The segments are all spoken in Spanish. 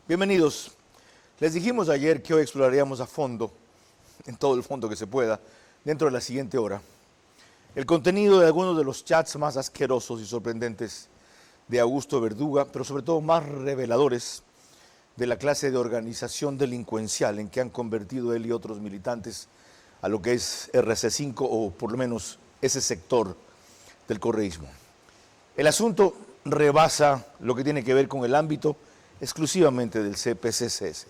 Bienvenidos. Les dijimos ayer que hoy exploraríamos a fondo, en todo el fondo que se pueda, dentro de la siguiente hora, el contenido de algunos de los chats más asquerosos y sorprendentes de Augusto Verduga, pero sobre todo más reveladores de la clase de organización delincuencial en que han convertido él y otros militantes a lo que es RC5 o por lo menos ese sector del correísmo. El asunto rebasa lo que tiene que ver con el ámbito exclusivamente del CPCCS.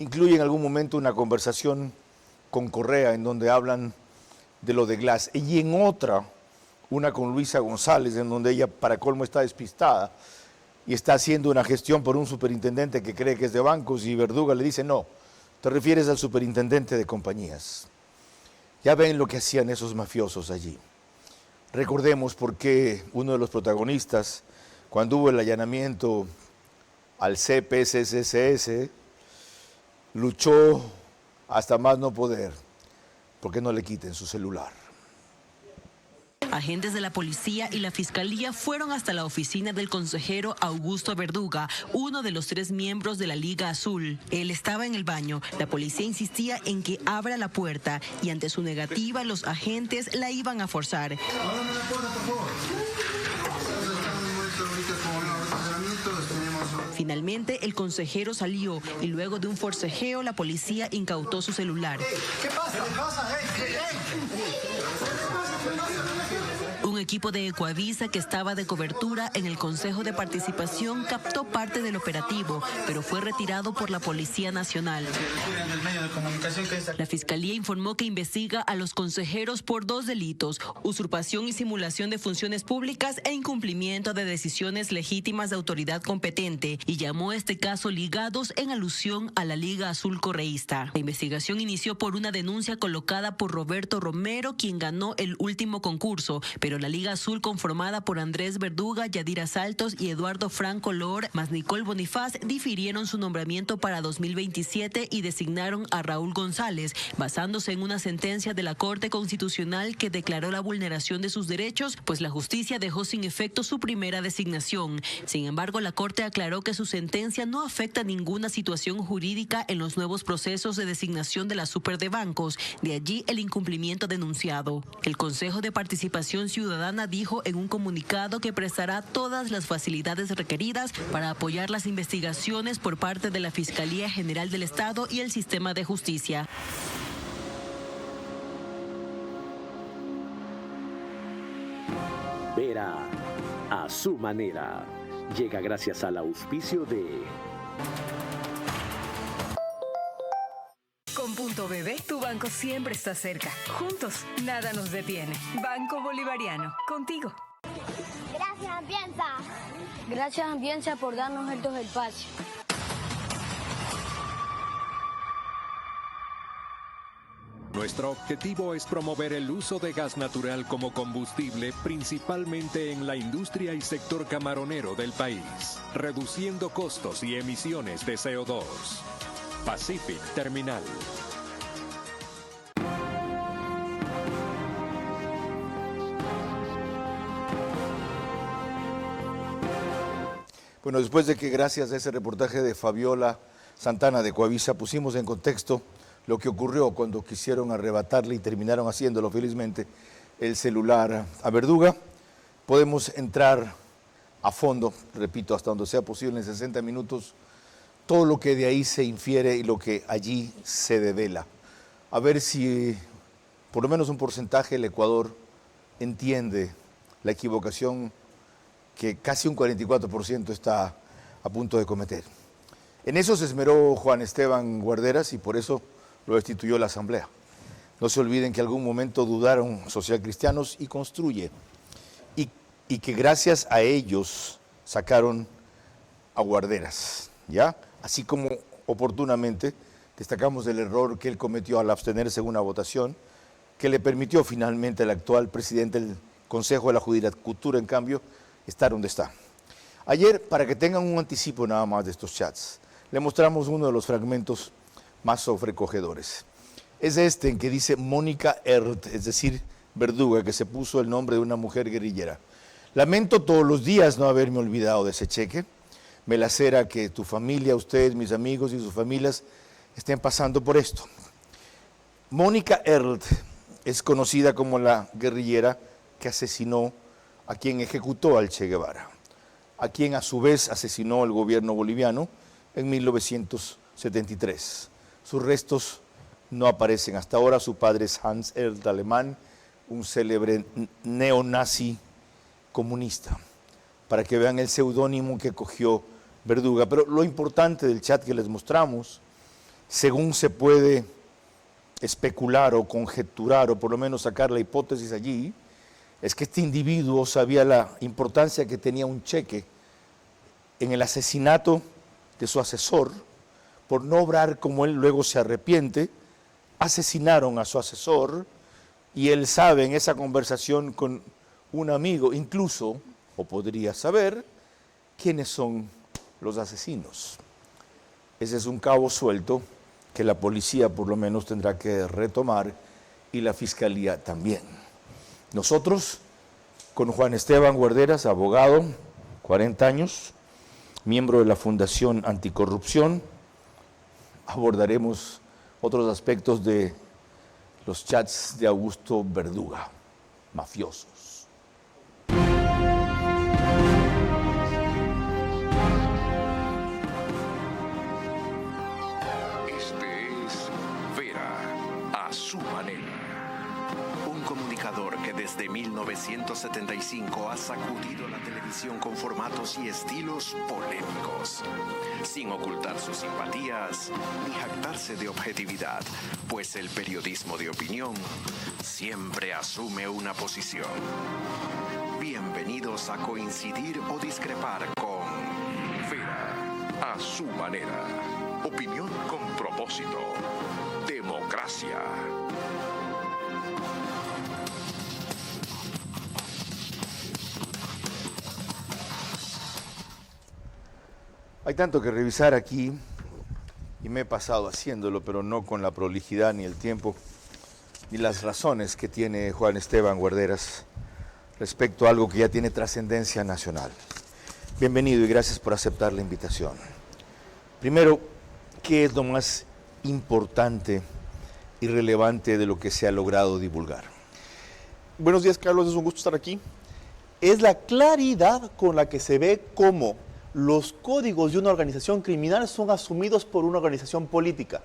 Incluye en algún momento una conversación con Correa en donde hablan de lo de Glass y en otra una con Luisa González en donde ella para colmo está despistada y está haciendo una gestión por un superintendente que cree que es de bancos y Verduga le dice no, te refieres al superintendente de compañías. Ya ven lo que hacían esos mafiosos allí. Recordemos por qué uno de los protagonistas cuando hubo el allanamiento al CPCCS luchó hasta más no poder, porque no le quiten su celular. Agentes de la policía y la fiscalía fueron hasta la oficina del consejero Augusto Verduga, uno de los 3 miembros de la Liga Azul. Él estaba en el baño. La policía insistía en que abra la puerta y ante su negativa los agentes la iban a forzar. Ahora no la puerta, por favor. Finalmente, el consejero salió y luego de un forcejeo, la policía incautó su celular. ¿Qué pasa? ¿Qué pasa? Un equipo de Ecuavisa que estaba de cobertura en el Consejo de Participación captó parte del operativo, pero fue retirado por la Policía Nacional. La Fiscalía informó que investiga a los consejeros por 2 delitos, usurpación y simulación de funciones públicas e incumplimiento de decisiones legítimas de autoridad competente, y llamó a este caso ligados en alusión a la Liga Azul correísta. La investigación inició por una denuncia colocada por Roberto Romero, quien ganó el último concurso, pero la Liga Azul, conformada por Andrés Verduga, Yadira Saltos y Eduardo Franco Lor, más Nicole Bonifaz, difirieron su nombramiento para 2027 y designaron a Raúl González, basándose en una sentencia de la Corte Constitucional que declaró la vulneración de sus derechos, pues la justicia dejó sin efecto su primera designación. Sin embargo, la Corte aclaró que su sentencia no afecta ninguna situación jurídica en los nuevos procesos de designación de la super de bancos, de allí el incumplimiento denunciado. El Consejo de Participación Ciudadana dijo en un comunicado que prestará todas las facilidades requeridas para apoyar las investigaciones por parte de la Fiscalía General del Estado y el sistema de justicia. Vera a su manera. Llega gracias al auspicio de... Con Punto BB, tu banco siempre está cerca. Juntos, nada nos detiene. Banco Bolivariano, contigo. Gracias, Ambienza. Gracias, Ambienza, por darnos estos espacios. Nuestro objetivo es promover el uso de gas natural como combustible, principalmente en la industria y sector camaronero del país, reduciendo costos y emisiones de CO2. Pacific Terminal. Bueno, después de que gracias a ese reportaje de Fabiola Santana de Ecuavisa pusimos en contexto lo que ocurrió cuando quisieron arrebatarle y terminaron haciéndolo felizmente el celular a Verduga, podemos entrar a fondo, repito, hasta donde sea posible en 60 minutos, todo lo que de ahí se infiere y lo que allí se devela. A ver si por lo menos un porcentaje el Ecuador entiende la equivocación que casi un 44% está a punto de cometer. En eso se esmeró Juan Esteban Guarderas y por eso lo destituyó la Asamblea. No se olviden que en algún momento dudaron socialcristianos y Construye, y que gracias a ellos sacaron a Guarderas, ¿ya? Así como oportunamente destacamos el error que él cometió al abstenerse en una votación que le permitió finalmente al actual presidente del Consejo de la Judicatura, en cambio, estar donde está. Ayer, para que tengan un anticipo nada más de estos chats, le mostramos uno de los fragmentos más sobrecogedores. Es este en que dice Mónica Ert, es decir, Verduga, que se puso el nombre de una mujer guerrillera. Lamento todos los días no haberme olvidado de ese cheque. me lacera que tu familia, ustedes, mis amigos y sus familias estén pasando por esto. Mónica Erlt es conocida como la guerrillera que asesinó a quien ejecutó al Che Guevara, a quien a su vez asesinó el gobierno boliviano en 1973. Sus restos no aparecen hasta ahora. Su padre es Hans Erlt alemán, un célebre neonazi comunista, para que vean el seudónimo que cogió Verduga. Pero lo importante del chat que les mostramos, según se puede especular o conjeturar, o por lo menos sacar la hipótesis allí, es que este individuo sabía la importancia que tenía un cheque en el asesinato de su asesor. Por no obrar como él luego se arrepiente, asesinaron a su asesor, y él sabe en esa conversación con un amigo, incluso, o podría saber, quiénes son los asesinos. Ese es un cabo suelto que la policía por lo menos tendrá que retomar, y la fiscalía también. Nosotros, con Juan Esteban Guarderas, abogado, 40 años, miembro de la Fundación Anticorrupción, abordaremos otros aspectos de los chats de Augusto Verduga, mafiosos. Este es Vera, a su manera. Un comunicador que desde 1975 ha sacudido la televisión con formatos y estilos polémicos, sin ocultar sus simpatías ni jactarse de objetividad, pues el periodismo de opinión siempre asume una posición. Bienvenidos a coincidir o discrepar con Vera, a su manera. Opinión con propósito. Democracia. Hay tanto que revisar aquí, y me he pasado haciéndolo, pero no con la prolijidad ni el tiempo, ni las razones que tiene Juan Esteban Guarderas respecto a algo que ya tiene trascendencia nacional. Bienvenido y gracias por aceptar la invitación. Primero, ¿qué es lo más importante y relevante de lo que se ha logrado divulgar? Buenos días, Carlos, es un gusto estar aquí. Es la claridad con la que se ve cómo los códigos de una organización criminal son asumidos por una organización política.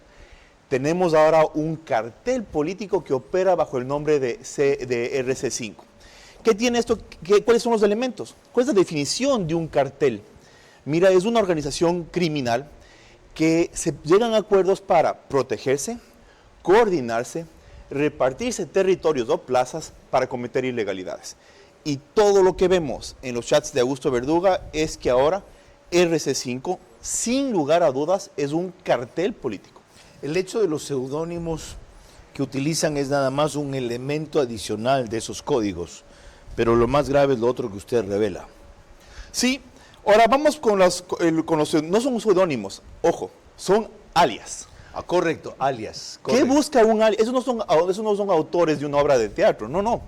Tenemos ahora un cartel político que opera bajo el nombre de RC5. ¿Qué tiene esto? ¿Cuáles son los elementos? ¿Cuál es la definición de un cartel? Mira, es una organización criminal que se llegan a acuerdos para protegerse, coordinarse, repartirse territorios o plazas para cometer ilegalidades. Y todo lo que vemos en los chats de Augusto Verduga es que ahora RC5, sin lugar a dudas, es un cartel político. El hecho de los seudónimos que utilizan es nada más un elemento adicional de esos códigos, pero lo más grave es lo otro que usted revela. Sí, ahora vamos con los no son seudónimos, ojo, son alias. Ah, correcto, alias. Correcto. ¿Qué busca un alias? Esos no son autores de una obra de teatro, no,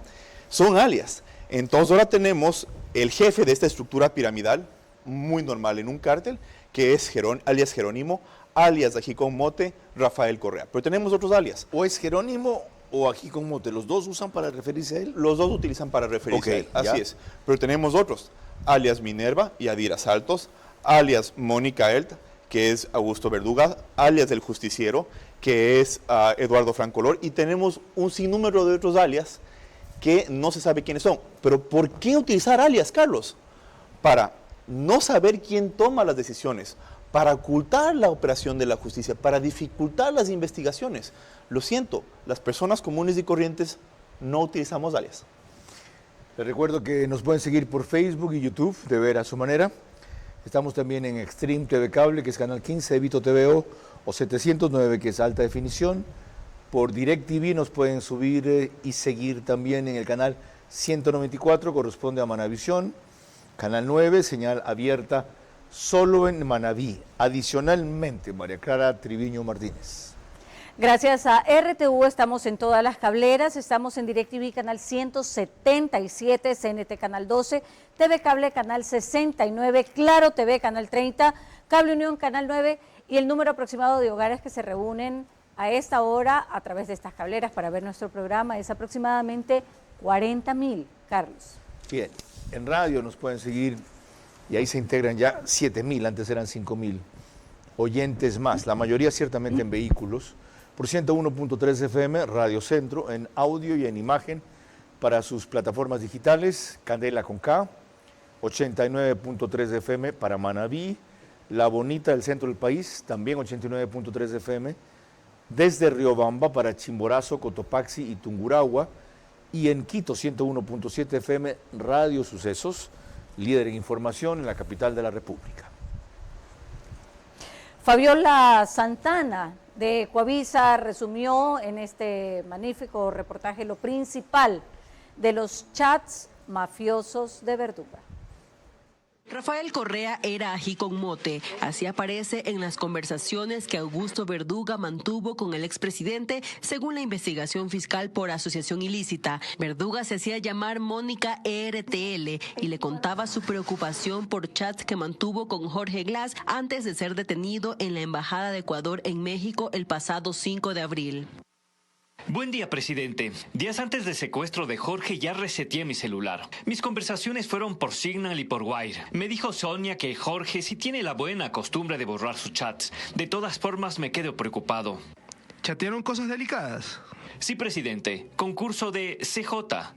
son alias. Entonces ahora tenemos el jefe de esta estructura piramidal, muy normal en un cártel, que es alias Jerónimo, alias Ají con Mote, Rafael Correa. Pero tenemos otros alias. ¿O es Jerónimo o Ají con Mote? ¿Los dos usan para referirse a él? Los dos utilizan para referirse a él, así es. Pero tenemos otros, alias Minerva y Adira Saltos, alias Mónica Elt, que es Augusto Verduga, alias del Justiciero, que es Eduardo Francolor, y tenemos un sinnúmero de otros alias que no se sabe quiénes son. Pero ¿por qué utilizar alias, Carlos? Para no saber quién toma las decisiones, para ocultar la operación de la justicia, para dificultar las investigaciones. Lo siento, las personas comunes y corrientes no utilizamos alias. Les recuerdo que nos pueden seguir por Facebook y YouTube, de Ver a su manera. Estamos también en Extreme TV Cable, que es Canal 15, Evito TVO, o 709, que es alta definición. Por DirecTV nos pueden subir y seguir también en el canal 194, corresponde a Manavisión. Canal 9, señal abierta solo en Manaví. Adicionalmente, María Clara Triviño Martínez. Gracias a RTV estamos en todas las cableras, estamos en DirecTV canal 177, CNT canal 12, TV Cable canal 69, Claro TV canal 30, Cable Unión canal 9 y el número aproximado de hogares que se reúnen a esta hora a través de estas cableras para ver nuestro programa es aproximadamente 40.000, Carlos. Bien, en radio nos pueden seguir y ahí se integran ya 7.000, antes eran 5.000 oyentes más, la mayoría ciertamente en vehículos, por 101.3 FM, Radio Centro, en audio y en imagen para sus plataformas digitales, Candela con K, 89.3 FM para Manabí, La Bonita del centro del país, también 89.3 FM, desde Riobamba para Chimborazo, Cotopaxi y Tungurahua, y en Quito 101.7 FM, Radio Sucesos, líder en información en la capital de la República. Fabiola Santana de Coavisa resumió en este magnífico reportaje lo principal de los chats mafiosos de Verduga. Rafael Correa era ají con mote, así aparece en las conversaciones que Augusto Verduga mantuvo con el expresidente, según la investigación fiscal por asociación ilícita. Verduga se hacía llamar Mónica ERTL y le contaba su preocupación por chats que mantuvo con Jorge Glass antes de ser detenido en la Embajada de Ecuador en México el pasado 5 de abril. Buen día, presidente. Días antes del secuestro de Jorge ya reseteé mi celular. Mis conversaciones fueron por Signal y por Wire. Me dijo Sonia que Jorge sí tiene la buena costumbre de borrar sus chats. De todas formas, me quedo preocupado. ¿Chatearon cosas delicadas? Sí, presidente. Concurso de CJ.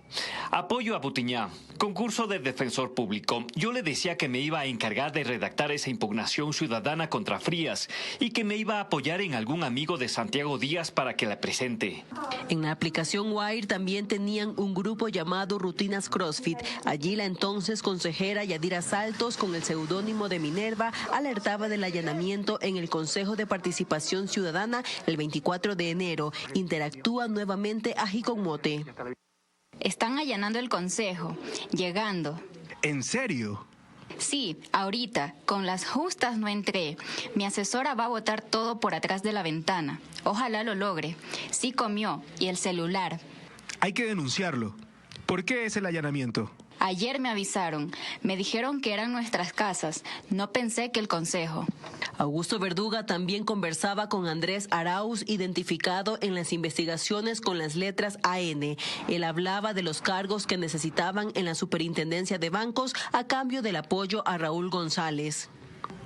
Apoyo a Butiñá. Concurso de defensor público. Yo le decía que me iba a encargar de redactar esa impugnación ciudadana contra Frías y que me iba a apoyar en algún amigo de Santiago Díaz para que la presente. En la aplicación Wire también tenían un grupo llamado Rutinas CrossFit. Allí la entonces consejera Yadira Saltos, con el seudónimo de Minerva, alertaba del allanamiento en el Consejo de Participación Ciudadana el 24 de enero. Interactúa nuevamente ají con mote. Están allanando el consejo, llegando. ¿En serio? Sí, ahorita, con las justas no entré. Mi asesora va a botar todo por atrás de la ventana. Ojalá lo logre. Sí comió, y el celular. Hay que denunciarlo. ¿Por qué es el allanamiento? Ayer me avisaron. Me dijeron que eran nuestras casas. No pensé que el consejo. Augusto Verduga también conversaba con Andrés Arauz, identificado en las investigaciones con las letras AN. Él hablaba de los cargos que necesitaban en la superintendencia de bancos a cambio del apoyo a Raúl González.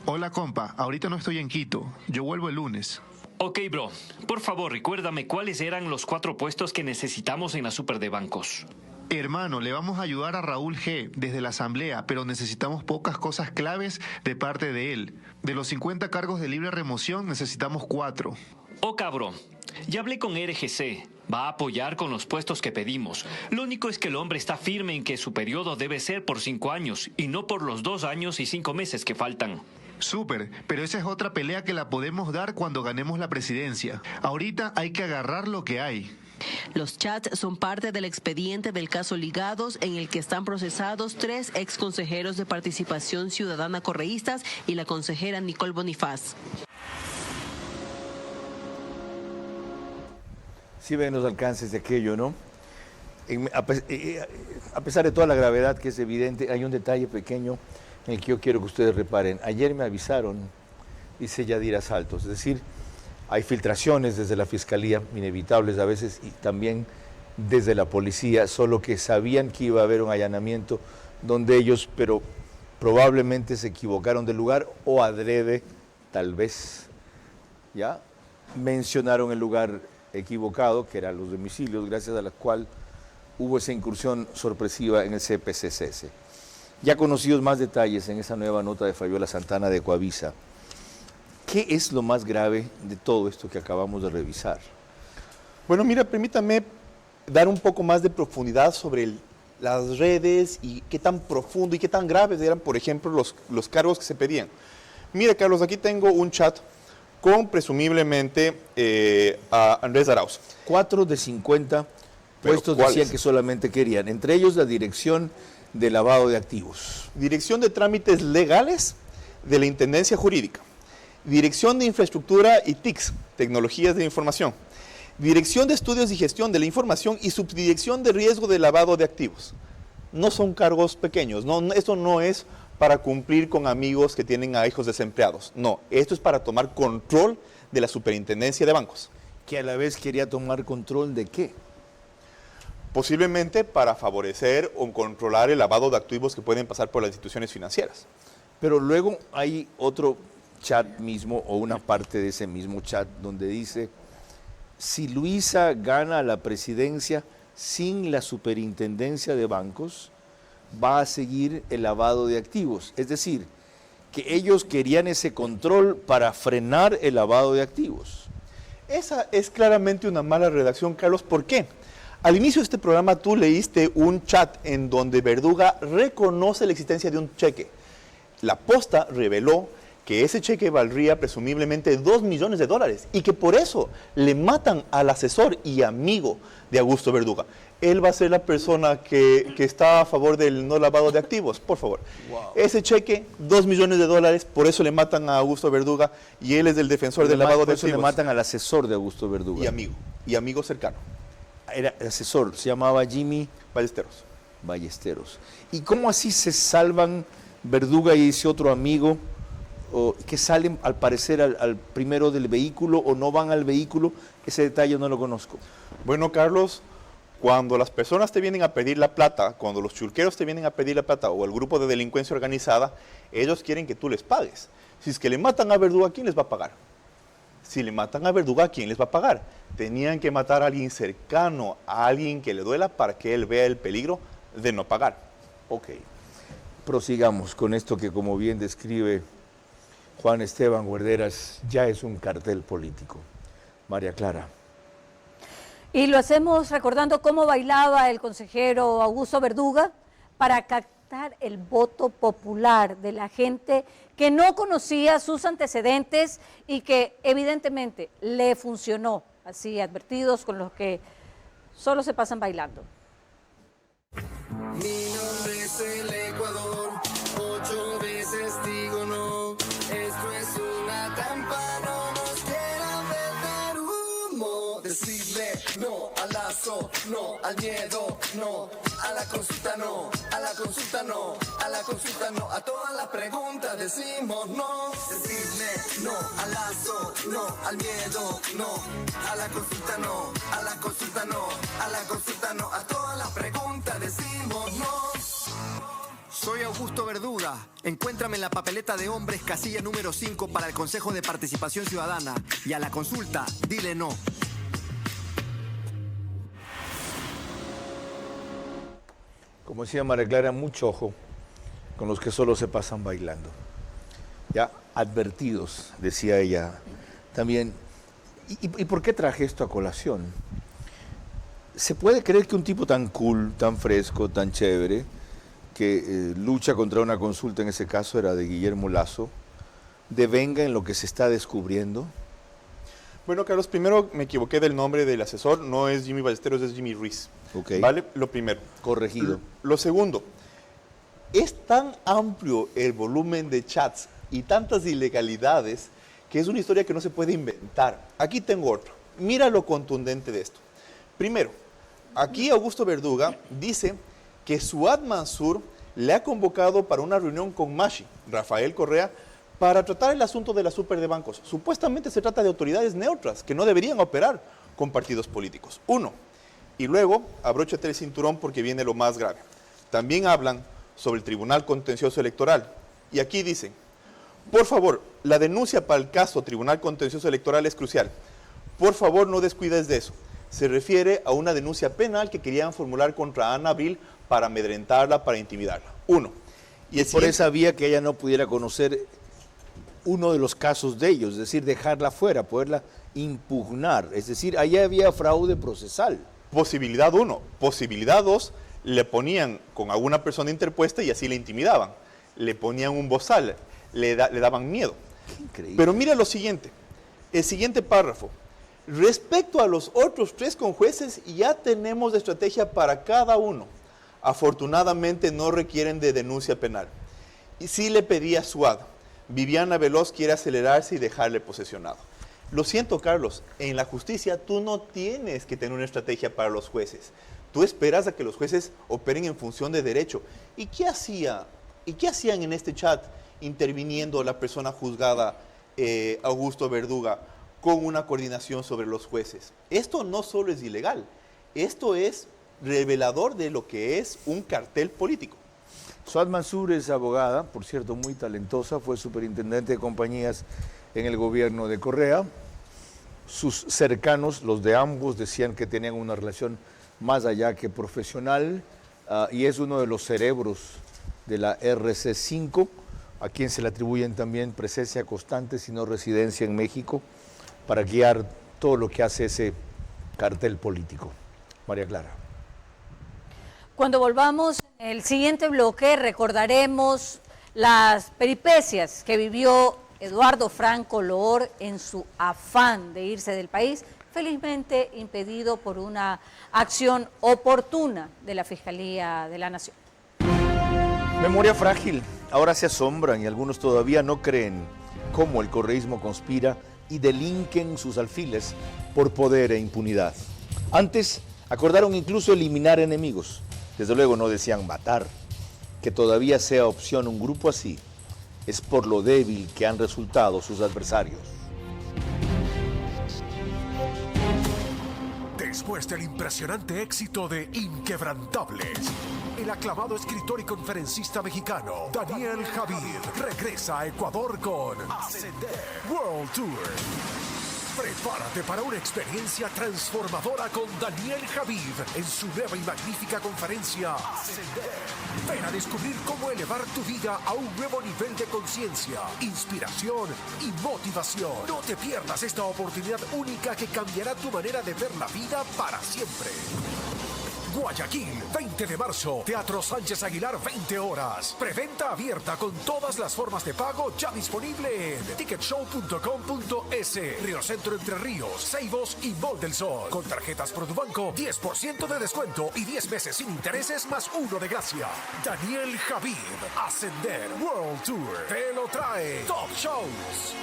Hola, compa. Ahorita no estoy en Quito. Yo vuelvo el lunes. Ok, bro. Por favor, recuérdame cuáles eran los 4 puestos que necesitamos en la super de bancos. Hermano, le vamos a ayudar a Raúl G. desde la asamblea, pero necesitamos pocas cosas claves de parte de él. De los 50 cargos de libre remoción, necesitamos 4. Oh, cabrón. Ya hablé con RGC. Va a apoyar con los puestos que pedimos. Lo único es que el hombre está firme en que su periodo debe ser por 5 años y no por los 2 años y 5 meses que faltan. Súper, pero esa es otra pelea que la podemos dar cuando ganemos la presidencia. Ahorita hay que agarrar lo que hay. Los chats son parte del expediente del caso Ligados, en el que están procesados 3 ex consejeros de Participación Ciudadana correístas y la consejera Nicole Bonifaz. Sí ven los alcances de aquello, ¿no? A pesar de toda la gravedad que es evidente, hay un detalle pequeño en el que yo quiero que ustedes reparen. Ayer me avisaron, dice Yadira Saltos, es decir, hay filtraciones desde la Fiscalía, inevitables a veces, y también desde la policía, solo que sabían que iba a haber un allanamiento donde ellos, pero probablemente se equivocaron del lugar o adrede, tal vez, ya mencionaron el lugar equivocado, que eran los domicilios, gracias a la cual hubo esa incursión sorpresiva en el CPCCS. Ya conocidos más detalles en esa nueva nota de Fabiola Santana de Coavisa. ¿Qué es lo más grave de todo esto que acabamos de revisar? Bueno, mira, permítame dar un poco más de profundidad sobre las redes y qué tan profundo y qué tan graves eran, por ejemplo, los cargos que se pedían. Mira, Carlos, aquí tengo un chat con presumiblemente a Andrés Arauz. 4 de 50 puestos decían que solamente querían, entre ellos la dirección de lavado de activos. Dirección de trámites legales de la Intendencia Jurídica. Dirección de Infraestructura y TICS, Tecnologías de Información, Dirección de Estudios y Gestión de la Información y Subdirección de Riesgo de Lavado de Activos. No son cargos pequeños, esto no es para cumplir con amigos que tienen a hijos desempleados. No, esto es para tomar control de la Superintendencia de Bancos. Que a la vez quería tomar control ¿de qué? Posiblemente para favorecer o controlar el lavado de activos que pueden pasar por las instituciones financieras. Pero luego hay otro chat mismo o una parte de ese mismo chat donde dice, si Luisa gana la presidencia sin la Superintendencia de Bancos, va a seguir el lavado de activos. Es decir, que ellos querían ese control para frenar el lavado de activos. Esa es claramente una mala redacción, Carlos. ¿Por qué? Al inicio de este programa tú leíste un chat en donde Verduga reconoce la existencia de un cheque. La Posta reveló que ese cheque valdría presumiblemente $2 millones y que por eso le matan al asesor y amigo de Augusto Verduga. Él va a ser la persona que está a favor del no lavado de activos, por favor. Wow. Ese cheque, $2 millones, por eso le matan a Augusto Verduga y él es el defensor del lavado de activos. Por eso le matan al asesor de Augusto Verduga. Y amigo cercano. Era el asesor, se llamaba Jimmy Ballesteros. ¿Y cómo así se salvan Verduga y ese otro amigo que salen al parecer al primero del vehículo o no van al vehículo? Ese detalle no lo conozco. Bueno, Carlos, cuando las personas te vienen a pedir la plata, cuando los chulqueros te vienen a pedir la plata o el grupo de delincuencia organizada, ellos quieren que tú les pagues. Si es que le matan a Verduga, ¿quién les va a pagar? Si le matan a Verduga, ¿quién les va a pagar? Tenían que matar a alguien cercano, a alguien que le duela para que él vea el peligro de no pagar. Ok. Prosigamos con esto que, como bien describe Juan Esteban Guarderas, ya es un cartel político. María Clara. Y lo hacemos recordando cómo bailaba el consejero Augusto Verduga para captar el voto popular de la gente que no conocía sus antecedentes y que evidentemente le funcionó, así advertidos con los que solo se pasan bailando. Mi nombre es el Ecuador, 8 veces digo no, esto es una trampa, no nos quieran vender humo. Decirle no al lazo, no al miedo, no a la consulta, no a la consulta, no a la consulta, no a todas las preguntas decimos no. Decirle no al lazo, no al miedo, no a la consulta, no a la consulta, no a la consulta, no a todas las preguntas decimos no. Soy Augusto Verduga. Encuéntrame en la papeleta de hombres, casilla número 5 para el Consejo de Participación Ciudadana. Y a la consulta, dile no. Como decía María Clara, mucho ojo con los que solo se pasan bailando. Ya advertidos, decía ella también. ¿Y por qué traje esto a colación? ¿Se puede creer que un tipo tan cool, tan fresco, tan chévere, que lucha contra una consulta, en ese caso era de Guillermo Lazo, devenga en lo que se está descubriendo? Bueno, Carlos, primero me equivoqué del nombre del asesor, no es Jimmy Ballesteros, es Jimmy Ruiz. Okay. ¿Vale? Lo primero. Corregido. Lo segundo, es tan amplio el volumen de chats y tantas ilegalidades que es una historia que no se puede inventar. Aquí tengo otro. Mira lo contundente de esto. Primero, aquí Augusto Verduga dice que Suad Mansur le ha convocado para una reunión con Mashi, Rafael Correa, para tratar el asunto de la super de bancos. Supuestamente se trata de autoridades neutras que no deberían operar con partidos políticos. Uno. Y luego, abróchate el cinturón porque viene lo más grave. También hablan sobre el Tribunal Contencioso Electoral. Y aquí dicen, por favor, la denuncia para el caso Tribunal Contencioso Electoral es crucial. Por favor, no descuides de eso. Se refiere a una denuncia penal que querían formular contra Ana Abril para amedrentarla, para intimidarla. Uno. Y por esa vía que ella no pudiera conocer uno de los casos de ellos, es decir, dejarla fuera, poderla impugnar. Es decir, allá había fraude procesal. Posibilidad 1. Posibilidad 2, le ponían con alguna persona interpuesta y así le intimidaban. Le ponían un bozal, le daban miedo. Qué increíble. Pero mira lo siguiente, el siguiente párrafo. Respecto a los otros 3 conjueces, ya tenemos estrategia para cada uno. Afortunadamente no requieren de denuncia penal. Y sí le pedí a Suad, Viviana Veloz quiere acelerarse y dejarle posesionado. Lo siento, Carlos, en la justicia tú no tienes que tener una estrategia para los jueces. Tú esperas a que los jueces operen en función de derecho. ¿Y qué hacían en este chat interviniendo la persona juzgada, Augusto Verduga, con una coordinación sobre los jueces? Esto no solo es ilegal, esto es revelador de lo que es un cartel político. Suad Mansur es abogada, por cierto, muy talentosa, fue superintendente de compañías en el gobierno de Correa. Sus cercanos, los de ambos, decían que tenían una relación más allá que profesional, y es uno de los cerebros de la RC5, a quien se le atribuyen también presencia constante, si no residencia en México, para guiar todo lo que hace ese cartel político. María Clara. Cuando volvamos en el siguiente bloque recordaremos las peripecias que vivió Eduardo Franco Loor en su afán de irse del país, felizmente impedido por una acción oportuna de la Fiscalía de la Nación. Memoria frágil. Ahora se asombran y algunos todavía no creen cómo el correísmo conspira y delinquen sus alfiles por poder e impunidad. Antes acordaron incluso eliminar enemigos. Desde luego no decían matar. Que todavía sea opción un grupo así es por lo débil que han resultado sus adversarios. Después del impresionante éxito de Inquebrantables, el aclamado escritor y conferencista mexicano Daniel Javid regresa a Ecuador con Ascender World Tour. Prepárate para una experiencia transformadora con Daniel Javid en su nueva y magnífica conferencia Ascender. Ven a descubrir cómo elevar tu vida a un nuevo nivel de conciencia, inspiración y motivación. No te pierdas esta oportunidad única que cambiará tu manera de ver la vida para siempre. Guayaquil, 20 de marzo, Teatro Sánchez Aguilar, 20 horas. Preventa abierta con todas las formas de pago ya disponible en ticketshow.com.es. Río Centro, Entre Ríos, Ceibos y Mall del Sol. Con tarjetas Produbanco, 10% de descuento y 10 meses sin intereses más 1 de gracia. Daniel Javid, Ascender World Tour. Te lo trae Top Shows.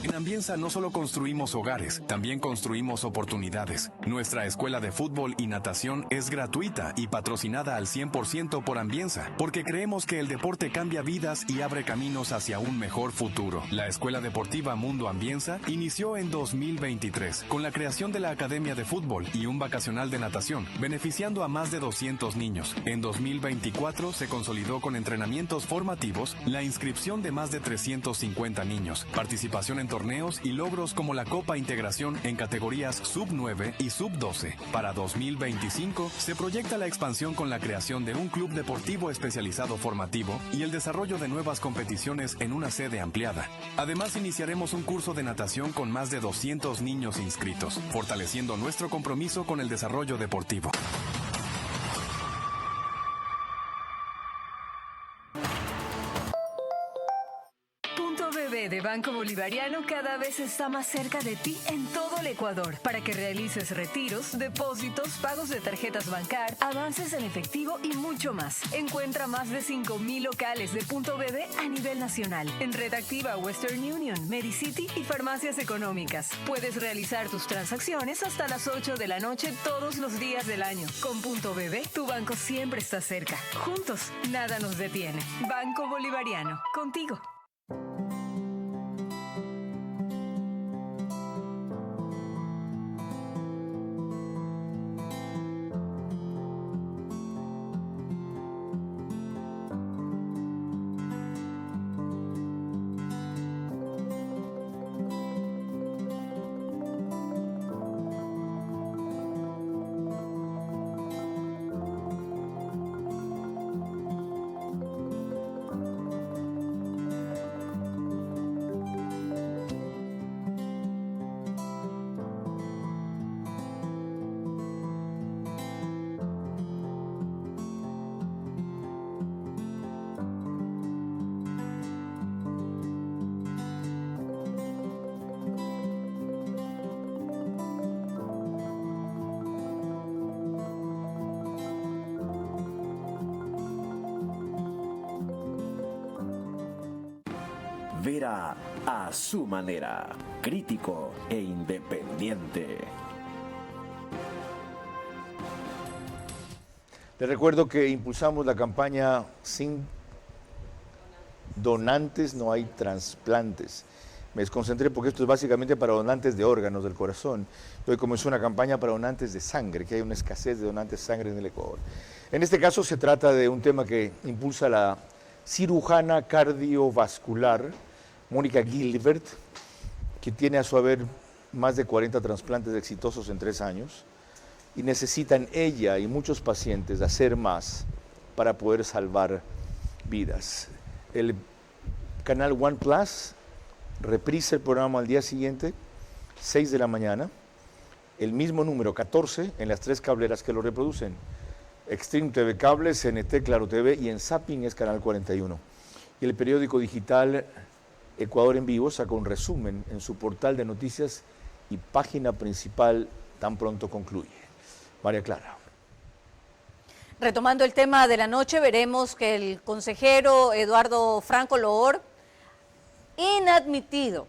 En Ambienza no solo construimos hogares, también construimos oportunidades. Nuestra escuela de fútbol y natación es gratuita y patrocinada al 100% por Ambienza, porque creemos que el deporte cambia vidas y abre caminos hacia un mejor futuro. La Escuela Deportiva Mundo Ambienza inició en 2023 con la creación de la Academia de Fútbol y un vacacional de natación, beneficiando a más de 200 niños. En 2024 se consolidó con entrenamientos formativos, la inscripción de más de 350 niños, participación en torneos y logros como la Copa Integración en categorías Sub-9 y Sub-12. Para 2025 se proyecta la expansión con la creación de un club deportivo especializado formativo y el desarrollo de nuevas competiciones en una sede ampliada. Además, iniciaremos un curso de natación con más de 200 niños inscritos, fortaleciendo nuestro compromiso con el desarrollo deportivo. De Banco Bolivariano cada vez está más cerca de ti en todo el Ecuador para que realices retiros, depósitos, pagos de tarjetas Bancar, avances en efectivo y mucho más. Encuentra más de 5,000 locales de Punto BB a nivel nacional en Red Activa, Western Union, Medicity y farmacias económicas. Puedes realizar tus transacciones hasta las 8 de la noche todos los días del año. Con Punto BB, tu banco siempre está cerca. Juntos, nada nos detiene. Banco Bolivariano, contigo. Vera a su manera, crítico e independiente. Les recuerdo que impulsamos la campaña Sin donantes no hay trasplantes. Me desconcentré porque esto es básicamente para donantes de órganos del corazón. Hoy comenzó una campaña para donantes de sangre, que hay una escasez de donantes de sangre en el Ecuador. En este caso se trata de un tema que impulsa la cirujana cardiovascular Mónica Gilbert, que tiene a su haber más de 40 trasplantes exitosos en 3 años, y necesitan ella y muchos pacientes hacer más para poder salvar vidas. El canal One Plus reprisa el programa al día siguiente, 6 de la mañana, el mismo número 14 en las 3 cableras que lo reproducen. Extreme TV Cable, CNT, Claro TV y en Zapping es canal 41. Y el periódico digital Ecuador en Vivo saca un resumen en su portal de noticias y página principal tan pronto concluye. María Clara. Retomando el tema de la noche, veremos que el consejero Eduardo Franco Loor, inadmitido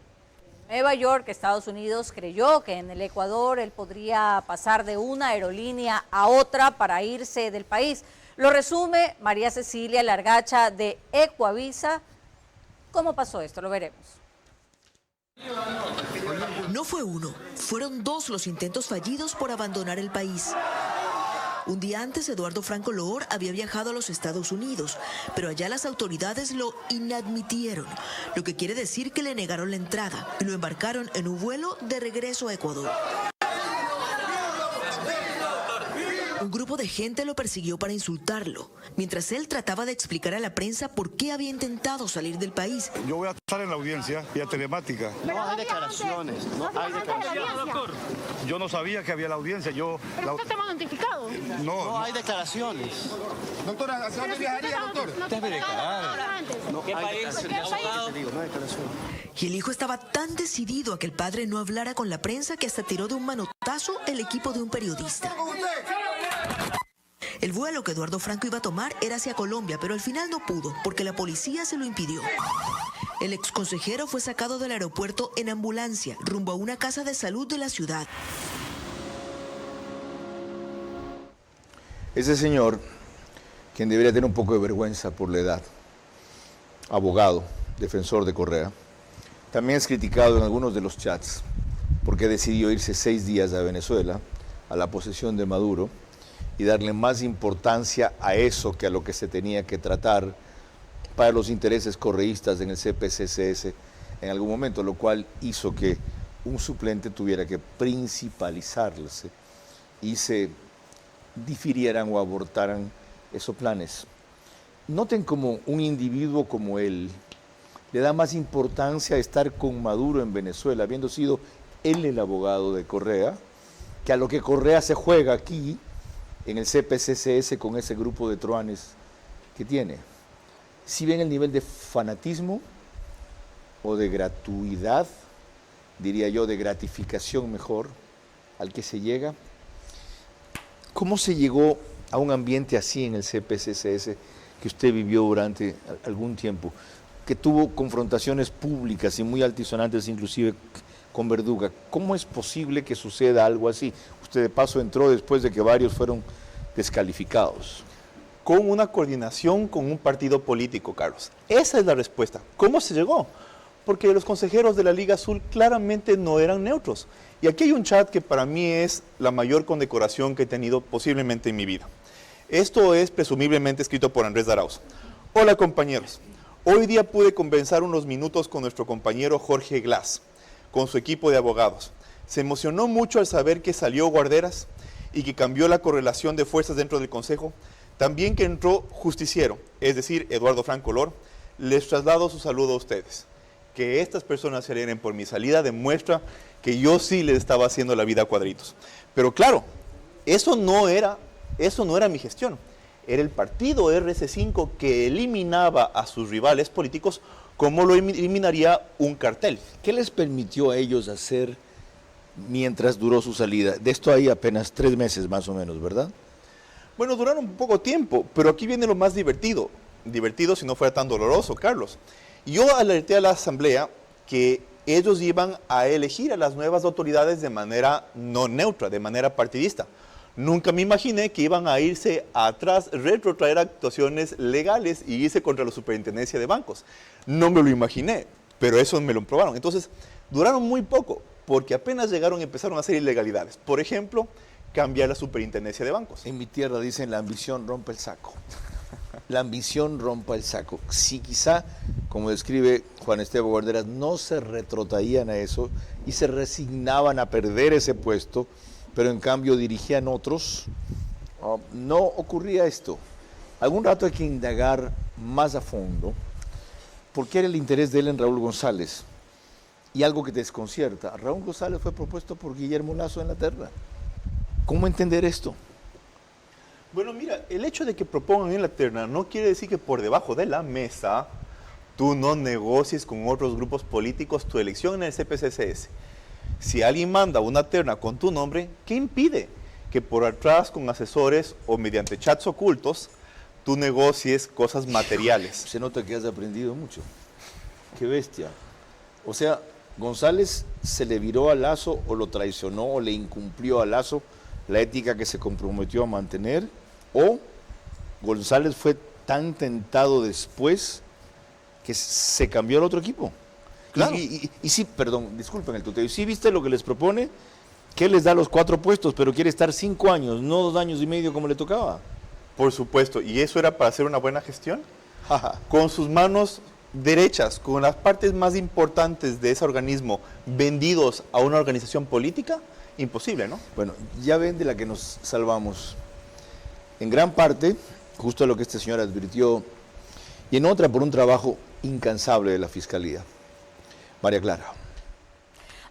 en Nueva York, Estados Unidos, creyó que en el Ecuador él podría pasar de una aerolínea a otra para irse del país. Lo resume María Cecilia Largacha de Ecuavisa. ¿Cómo pasó esto? Lo veremos. No fue uno, fueron 2 los intentos fallidos por abandonar el país. Un día antes, Eduardo Franco Loor había viajado a los Estados Unidos, pero allá las autoridades lo inadmitieron, lo que quiere decir que le negaron la entrada y lo embarcaron en un vuelo de regreso a Ecuador. Un grupo de gente lo persiguió para insultarlo, mientras él trataba de explicar a la prensa por qué había intentado salir del país. Yo voy a estar en la audiencia vía telemática. No hay declaraciones, no hay declaraciones. Yo no sabía que había la audiencia. ¿Pero usted estaba notificado? No hay declaraciones. Doctora, ¿hacia dónde viajaría, doctor? Debe declarar. ¿Qué país? Y el hijo estaba tan decidido a que el padre no hablara con la prensa que hasta tiró de un manotazo el equipo de un periodista. El vuelo que Eduardo Franco iba a tomar era hacia Colombia, pero al final no pudo, porque la policía se lo impidió. El exconsejero fue sacado del aeropuerto en ambulancia, rumbo a una casa de salud de la ciudad. Ese señor, quien debería tener un poco de vergüenza por la edad, abogado, defensor de Correa, también es criticado en algunos de los chats porque decidió irse 6 días a Venezuela, a la posesión de Maduro, y darle más importancia a eso que a lo que se tenía que tratar para los intereses correístas en el CPCCS en algún momento, lo cual hizo que un suplente tuviera que principalizarse y se difirieran o abortaran esos planes. Noten como un individuo como él le da más importancia a estar con Maduro en Venezuela, habiendo sido él el abogado de Correa, que a lo que Correa se juega aquí en el CPCCS con ese grupo de truanes que tiene. Si ven el nivel de fanatismo o de gratuidad, diría yo, de gratificación mejor, al que se llega. ¿Cómo se llegó a un ambiente así en el CPCCS que usted vivió durante algún tiempo, que tuvo confrontaciones públicas y muy altisonantes inclusive con Verduga? ¿Cómo es posible que suceda algo así? Usted de paso entró después de que varios fueron descalificados. Con una coordinación con un partido político, Carlos. Esa es la respuesta. ¿Cómo se llegó? Porque los consejeros de la Liga Azul claramente no eran neutros. Y aquí hay un chat que para mí es la mayor condecoración que he tenido posiblemente en mi vida. Esto es presumiblemente escrito por Andrés Darauz. Hola compañeros, hoy día pude conversar unos minutos con nuestro compañero Jorge Glass, con su equipo de abogados. Se emocionó mucho al saber que salió Guarderas y que cambió la correlación de fuerzas dentro del Consejo. También que entró Justiciero, es decir, Eduardo Franco Loor. Les traslado su saludo a ustedes. Que estas personas se alegren por mi salida demuestra que yo sí les estaba haciendo la vida a cuadritos. Pero claro, eso no era mi gestión. Era el partido RC5 que eliminaba a sus rivales políticos como lo eliminaría un cartel. ¿Qué les permitió a ellos hacer mientras duró su salida? De esto hay apenas 3 meses más o menos, ¿verdad? Bueno, duraron un poco tiempo, pero aquí viene lo más divertido. Divertido si no fuera tan doloroso, Carlos. Yo alerté a la Asamblea que ellos iban a elegir a las nuevas autoridades de manera no neutra, de manera partidista. Nunca me imaginé que iban a irse atrás, retrotraer actuaciones legales y irse contra la superintendencia de bancos. No me lo imaginé, pero eso me lo probaron. Entonces, duraron muy poco, porque apenas llegaron empezaron a hacer ilegalidades. Por ejemplo, cambiar la superintendencia de bancos. En mi tierra dicen la ambición rompe el saco. La ambición rompa el saco. Si quizá, como describe Juan Esteban Guarderas, no se retrotraían a eso y se resignaban a perder ese puesto, pero en cambio dirigían otros, no ocurría esto. Algún rato hay que indagar más a fondo por qué era el interés de él en Raúl González. Y algo que te desconcierta, Raúl González fue propuesto por Guillermo Lasso en la terna. ¿Cómo entender esto? Bueno, mira, el hecho de que propongan en la terna no quiere decir que por debajo de la mesa tú no negocies con otros grupos políticos tu elección en el CPCCS. Si alguien manda una terna con tu nombre, ¿qué impide que por atrás con asesores o mediante chats ocultos tú negocies cosas materiales? Se nota que has aprendido mucho. Qué bestia. O sea, González se le viró a Lasso o lo traicionó o le incumplió a Lasso la ética que se comprometió a mantener, o González fue tan tentado después que se cambió al otro equipo. Claro. Y sí, perdón, disculpen el tuteo, y sí viste lo que les propone, que les da los 4 puestos, pero quiere estar 5 años, no 2 años y medio como le tocaba. Por supuesto, ¿y eso era para hacer una buena gestión? Con sus manos derechas, con las partes más importantes de ese organismo vendidos a una organización política, imposible, ¿no? Bueno, ya ven de la que nos salvamos. En gran parte, justo lo que este señor advirtió, y en otra por un trabajo incansable de la Fiscalía. María Clara.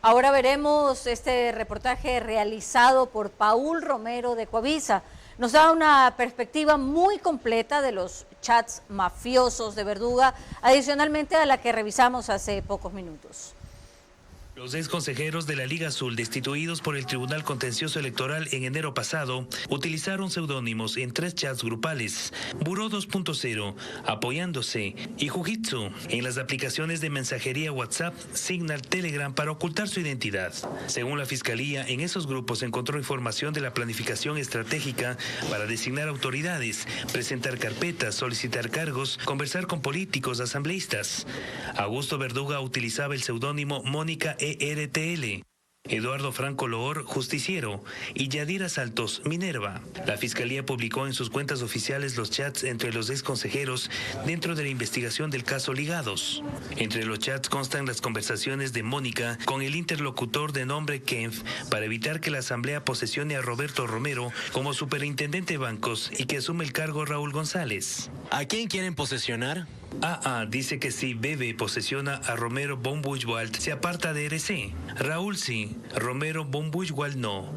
Ahora veremos este reportaje realizado por Paul Romero de Coavisa. Nos da una perspectiva muy completa de los chats mafiosos de Verduga, adicionalmente a la que revisamos hace pocos minutos. Los ex consejeros de la Liga Azul, destituidos por el Tribunal Contencioso Electoral en enero pasado, utilizaron seudónimos en 3 chats grupales, Buró 2.0, Apoyándose y Jujitsu, en las aplicaciones de mensajería WhatsApp, Signal, Telegram para ocultar su identidad. Según la Fiscalía, en esos grupos se encontró información de la planificación estratégica para designar autoridades, presentar carpetas, solicitar cargos, conversar con políticos, asambleístas. Augusto Verduga utilizaba el seudónimo Mónica ERTL, Eduardo Franco Loor, Justiciero, y Yadira Saltos, Minerva. La Fiscalía publicó en sus cuentas oficiales los chats entre los ex consejeros dentro de la investigación del caso Ligados. Entre los chats constan las conversaciones de Mónica con el interlocutor de nombre Kempf para evitar que la Asamblea posesione a Roberto Romero como superintendente de bancos y que asume el cargo Raúl González. ¿A quién quieren posesionar? Dice que si Bebe posesiona a Romero von Buchwald, se aparta de RC. Raúl sí, Romero von Buchwald no.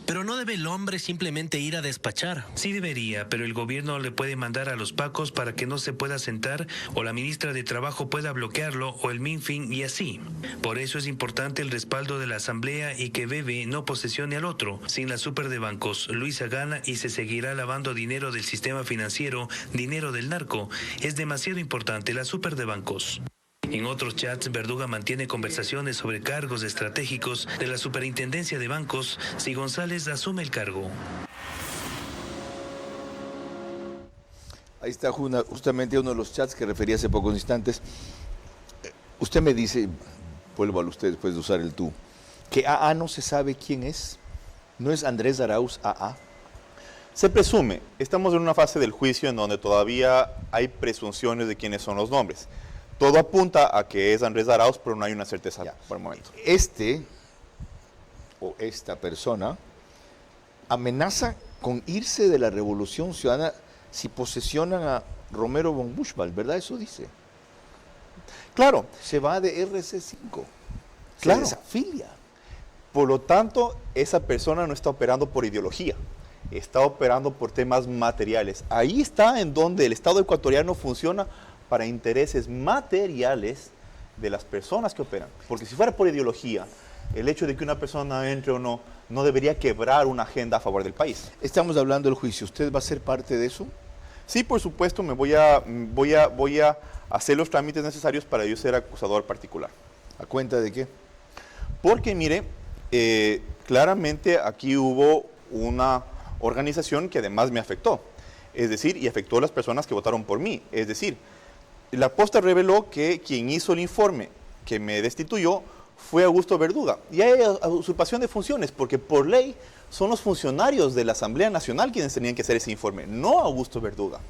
Pero no debe el hombre simplemente ir a despachar. Sí debería, pero el gobierno le puede mandar a los pacos para que no se pueda sentar, o la ministra de Trabajo pueda bloquearlo, o el Minfin, y así. Por eso es importante el respaldo de la Asamblea y que Bebe no posesione al otro. Sin la super de bancos, Luisa gana y se seguirá lavando dinero del sistema financiero, dinero del narco. Es demasiado importante la super de bancos. En otros chats, Verduga mantiene conversaciones sobre cargos estratégicos de la superintendencia de bancos si González asume el cargo. Ahí está justamente uno de los chats que referí hace pocos instantes. Usted me dice, vuelvo a usted después de usar el tú, que AA no se sabe quién es. ¿No es Andrés Arauz AA? Se presume. Estamos en una fase del juicio en donde todavía hay presunciones de quiénes son los nombres. Todo apunta a que es Andrés Arauz, pero no hay una certeza por el momento. Esta persona amenaza con irse de la Revolución Ciudadana si posesionan a Romero von Buchwald, ¿verdad? Eso dice. Claro. Se va de RC5. Claro. Se desafilia. Por lo tanto, esa persona no está operando por ideología, está operando por temas materiales. Ahí está en donde el Estado ecuatoriano funciona para intereses materiales de las personas que operan. Porque si fuera por ideología, el hecho de que una persona entre o no, no debería quebrar una agenda a favor del país. Estamos hablando del juicio. ¿Usted va a ser parte de eso? Sí, por supuesto, voy a hacer los trámites necesarios para yo ser acusador particular. ¿A cuenta de qué? Porque, mire, claramente aquí hubo una organización que además me afectó. Es decir, y afectó a las personas que votaron por mí. Es decir, la posta reveló que quien hizo el informe que me destituyó fue Augusto Verduga. Y hay usurpación de funciones, porque por ley son los funcionarios de la Asamblea Nacional quienes tenían que hacer ese informe, no Augusto Verduga.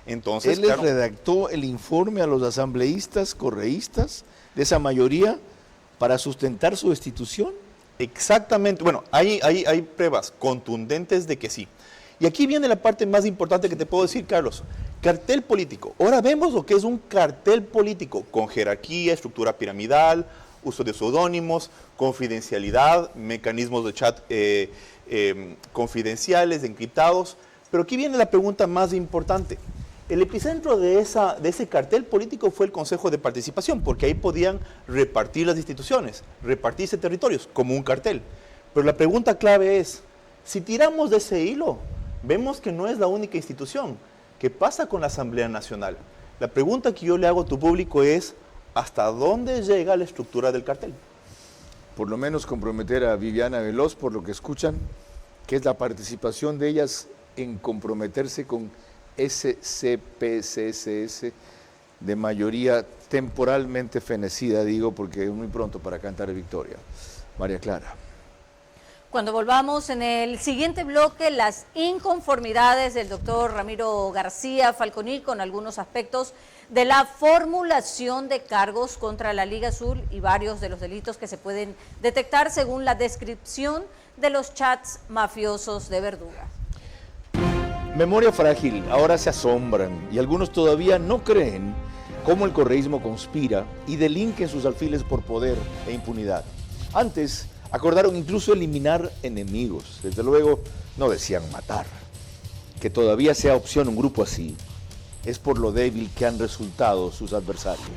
Entonces, él les redactó el informe a los asambleístas, correístas, de esa mayoría, para sustentar su destitución. Exactamente. Bueno, hay pruebas contundentes de que sí. Y aquí viene la parte más importante que te puedo decir, Carlos. Cartel político. Ahora vemos lo que es un cartel político, con jerarquía, estructura piramidal, uso de seudónimos, confidencialidad, mecanismos de chat confidenciales, encriptados. Pero aquí viene la pregunta más importante. El epicentro de ese cartel político fue el Consejo de Participación, porque ahí podían repartir las instituciones, repartirse territorios, como un cartel. Pero la pregunta clave es, si tiramos de ese hilo, vemos que no es la única institución. ¿Qué pasa con la Asamblea Nacional? La pregunta que yo le hago a tu público es, ¿hasta dónde llega la estructura del cartel? Por lo menos comprometer a Viviana Veloz, por lo que escuchan, que es la participación de ellas en comprometerse con SCPCSS de mayoría temporalmente fenecida, digo, porque es muy pronto para cantar victoria. María Clara. Cuando volvamos en el siguiente bloque, las inconformidades del doctor Ramiro García Falconi con algunos aspectos de la formulación de cargos contra la Liga Azul y varios de los delitos que se pueden detectar según la descripción de los chats mafiosos de Verduga. Memoria frágil, ahora se asombran y algunos todavía no creen cómo el correísmo conspira y delinque en sus alfiles por poder e impunidad. Antes acordaron incluso eliminar enemigos, desde luego no decían matar. Que todavía sea opción un grupo así es por lo débil que han resultado sus adversarios.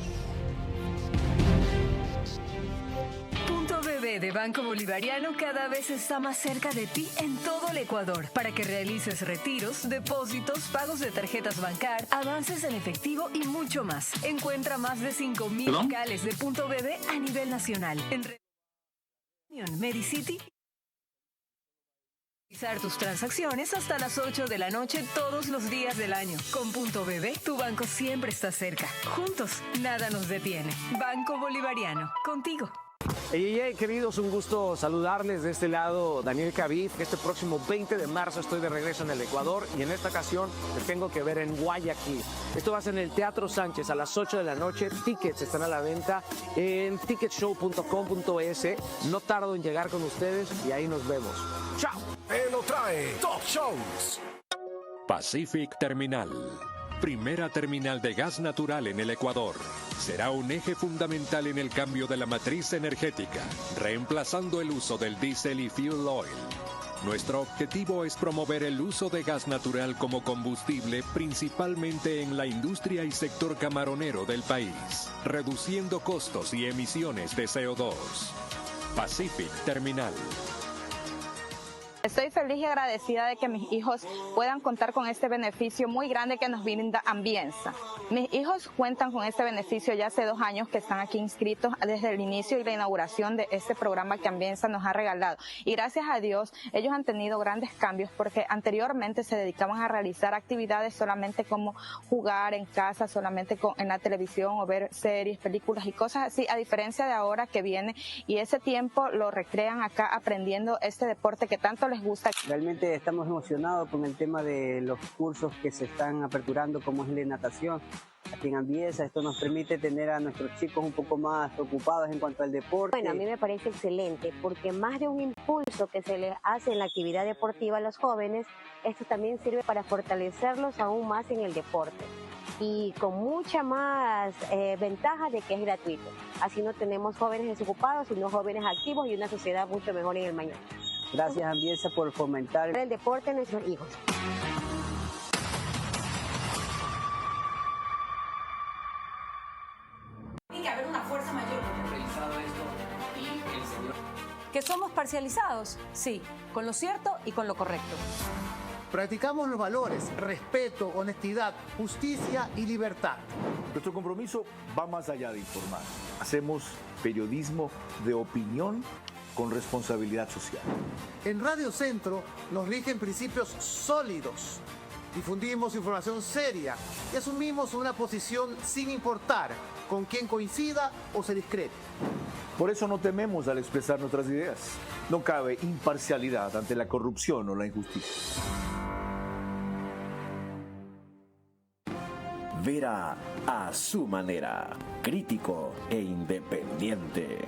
De Banco Bolivariano cada vez está más cerca de ti en todo el Ecuador para que realices retiros, depósitos, pagos de tarjetas Bancar, avances en efectivo y mucho más. Encuentra más de 5,000 locales de Punto BB a nivel nacional. En Medicity. Realizar tus transacciones hasta las 8 de la noche todos los días del año. Con Punto BB, tu banco siempre está cerca. Juntos, nada nos detiene. Banco Bolivariano, contigo. Hey, queridos, un gusto saludarles de este lado, Daniel Javid. Este próximo 20 de marzo estoy de regreso en el Ecuador y en esta ocasión me tengo que ver en Guayaquil. Esto va a ser en el Teatro Sánchez a las 8 de la noche. Tickets están a la venta en ticketshow.com.es. No tardo en llegar con ustedes y ahí nos vemos. ¡Chao! Él lo trae Top Shows. Pacific Terminal. Primera terminal de gas natural en el Ecuador. Será un eje fundamental en el cambio de la matriz energética, reemplazando el uso del diésel y fuel oil. Nuestro objetivo es promover el uso de gas natural como combustible, principalmente en la industria y sector camaronero del país, reduciendo costos y emisiones de CO2. Pacific Terminal. Estoy feliz y agradecida de que mis hijos puedan contar con este beneficio muy grande que nos brinda Ambiensa. Mis hijos cuentan con este beneficio ya hace 2 años que están aquí inscritos desde el inicio y la inauguración de este programa que Ambiensa nos ha regalado. Y gracias a Dios, ellos han tenido grandes cambios porque anteriormente se dedicaban a realizar actividades solamente como jugar en casa, solamente en la televisión o ver series, películas y cosas así, a diferencia de ahora que viene y ese tiempo lo recrean acá aprendiendo este deporte que tanto les gusta. Realmente estamos emocionados con el tema de los cursos que se están aperturando, como es la natación aquí en Ambiensa. Esto nos permite tener a nuestros chicos un poco más ocupados en cuanto al deporte. Bueno, a mí me parece excelente porque más de un impulso que se les hace en la actividad deportiva a los jóvenes, esto también sirve para fortalecerlos aún más en el deporte y con mucha más ventaja de que es gratuito. Así no tenemos jóvenes desocupados, sino jóvenes activos y una sociedad mucho mejor en el mañana. Gracias, Ambiensa, por fomentar el deporte en nuestros hijos. Tiene que haber una fuerza mayor. Realizado esto y el señor. ¿Que somos parcializados? Sí, con lo cierto y con lo correcto. Practicamos los valores, respeto, honestidad, justicia y libertad. Nuestro compromiso va más allá de informar. Hacemos periodismo de opinión con responsabilidad social. En Radio Centro nos rigen principios sólidos. Difundimos información seria y asumimos una posición sin importar con quién coincida o se discrete. Por eso no tememos al expresar nuestras ideas. No cabe imparcialidad ante la corrupción o la injusticia. Vera a su manera, crítico e independiente.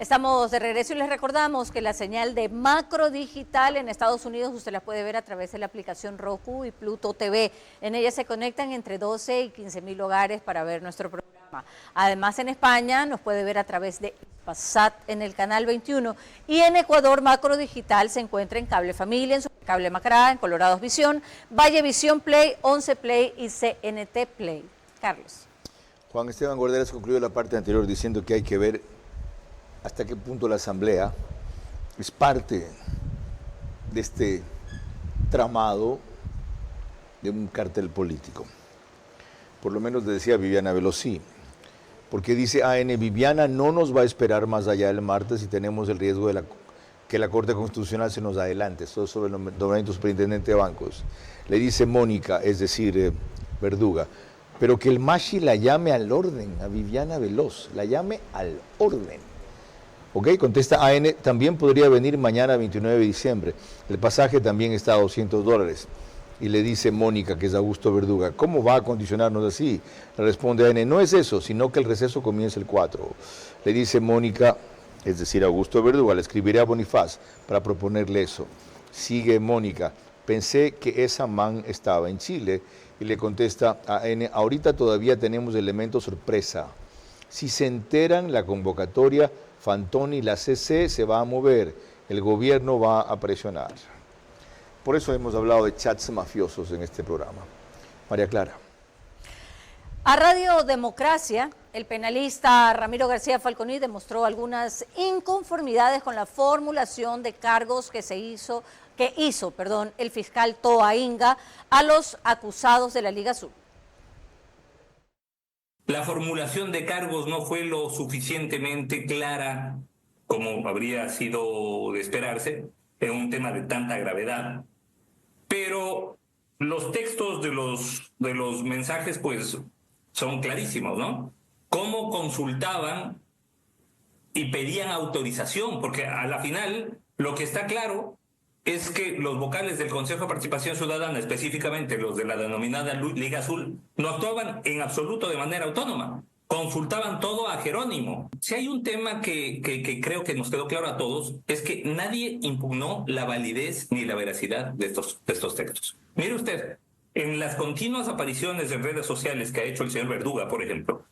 Estamos de regreso y les recordamos que la señal de Macro Digital en Estados Unidos usted la puede ver a través de la aplicación Roku y Pluto TV. En ella se conectan entre 12 y 15,000 hogares para ver nuestro programa. Además, en España nos puede ver a través de Passat en el canal 21 y en Ecuador Macro Digital se encuentra en Cable Familia, en Cable Macará, en Colorados Visión, Valle Visión Play, 11 Play y CNT Play. Carlos. Juan Esteban Guarderas concluyó la parte anterior diciendo que hay que ver hasta qué punto la Asamblea es parte de este tramado de un cartel político. Por lo menos le decía Viviana Velosí, porque dice AN, Viviana no nos va a esperar más allá del martes y tenemos el riesgo de que la Corte Constitucional se nos adelante. Esto es sobre el nombramiento superintendente de bancos. Le dice Mónica, es decir, Verduga, pero que el Mashi la llame al orden, a Viviana Veloz, la llame al orden. Ok, contesta AN, también podría venir mañana 29 de diciembre. El pasaje también está a $200. Y le dice Mónica, que es Augusto Verduga, ¿cómo va a condicionarnos así? Le responde AN, no es eso, sino que el receso comienza el 4. Le dice Mónica, es decir, Augusto Verduga, le escribiré a Bonifaz para proponerle eso. Sigue Mónica, pensé que esa man estaba en Chile. Y le contesta a AN, ahorita todavía tenemos elemento sorpresa. Si se enteran la convocatoria, Fantón y la CC se va a mover, el gobierno va a presionar. Por eso hemos hablado de chats mafiosos en este programa. María Clara. A Radio Democracia, el penalista Ramiro García Falconi demostró algunas inconformidades con la formulación de cargos que hizo el fiscal Toa Inga a los acusados de la Liga Azul. La formulación de cargos no fue lo suficientemente clara como habría sido de esperarse en un tema de tanta gravedad, pero los textos de los mensajes pues son clarísimos, ¿no? Cómo consultaban y pedían autorización, porque a la final lo que está claro es que los vocales del Consejo de Participación Ciudadana, específicamente los de la denominada Liga Azul, no actuaban en absoluto de manera autónoma. Consultaban todo a Jerónimo. Si hay un tema que creo que nos quedó claro a todos, es que nadie impugnó la validez ni la veracidad de estos textos. Mire usted, en las continuas apariciones en redes sociales que ha hecho el señor Verduga, por ejemplo,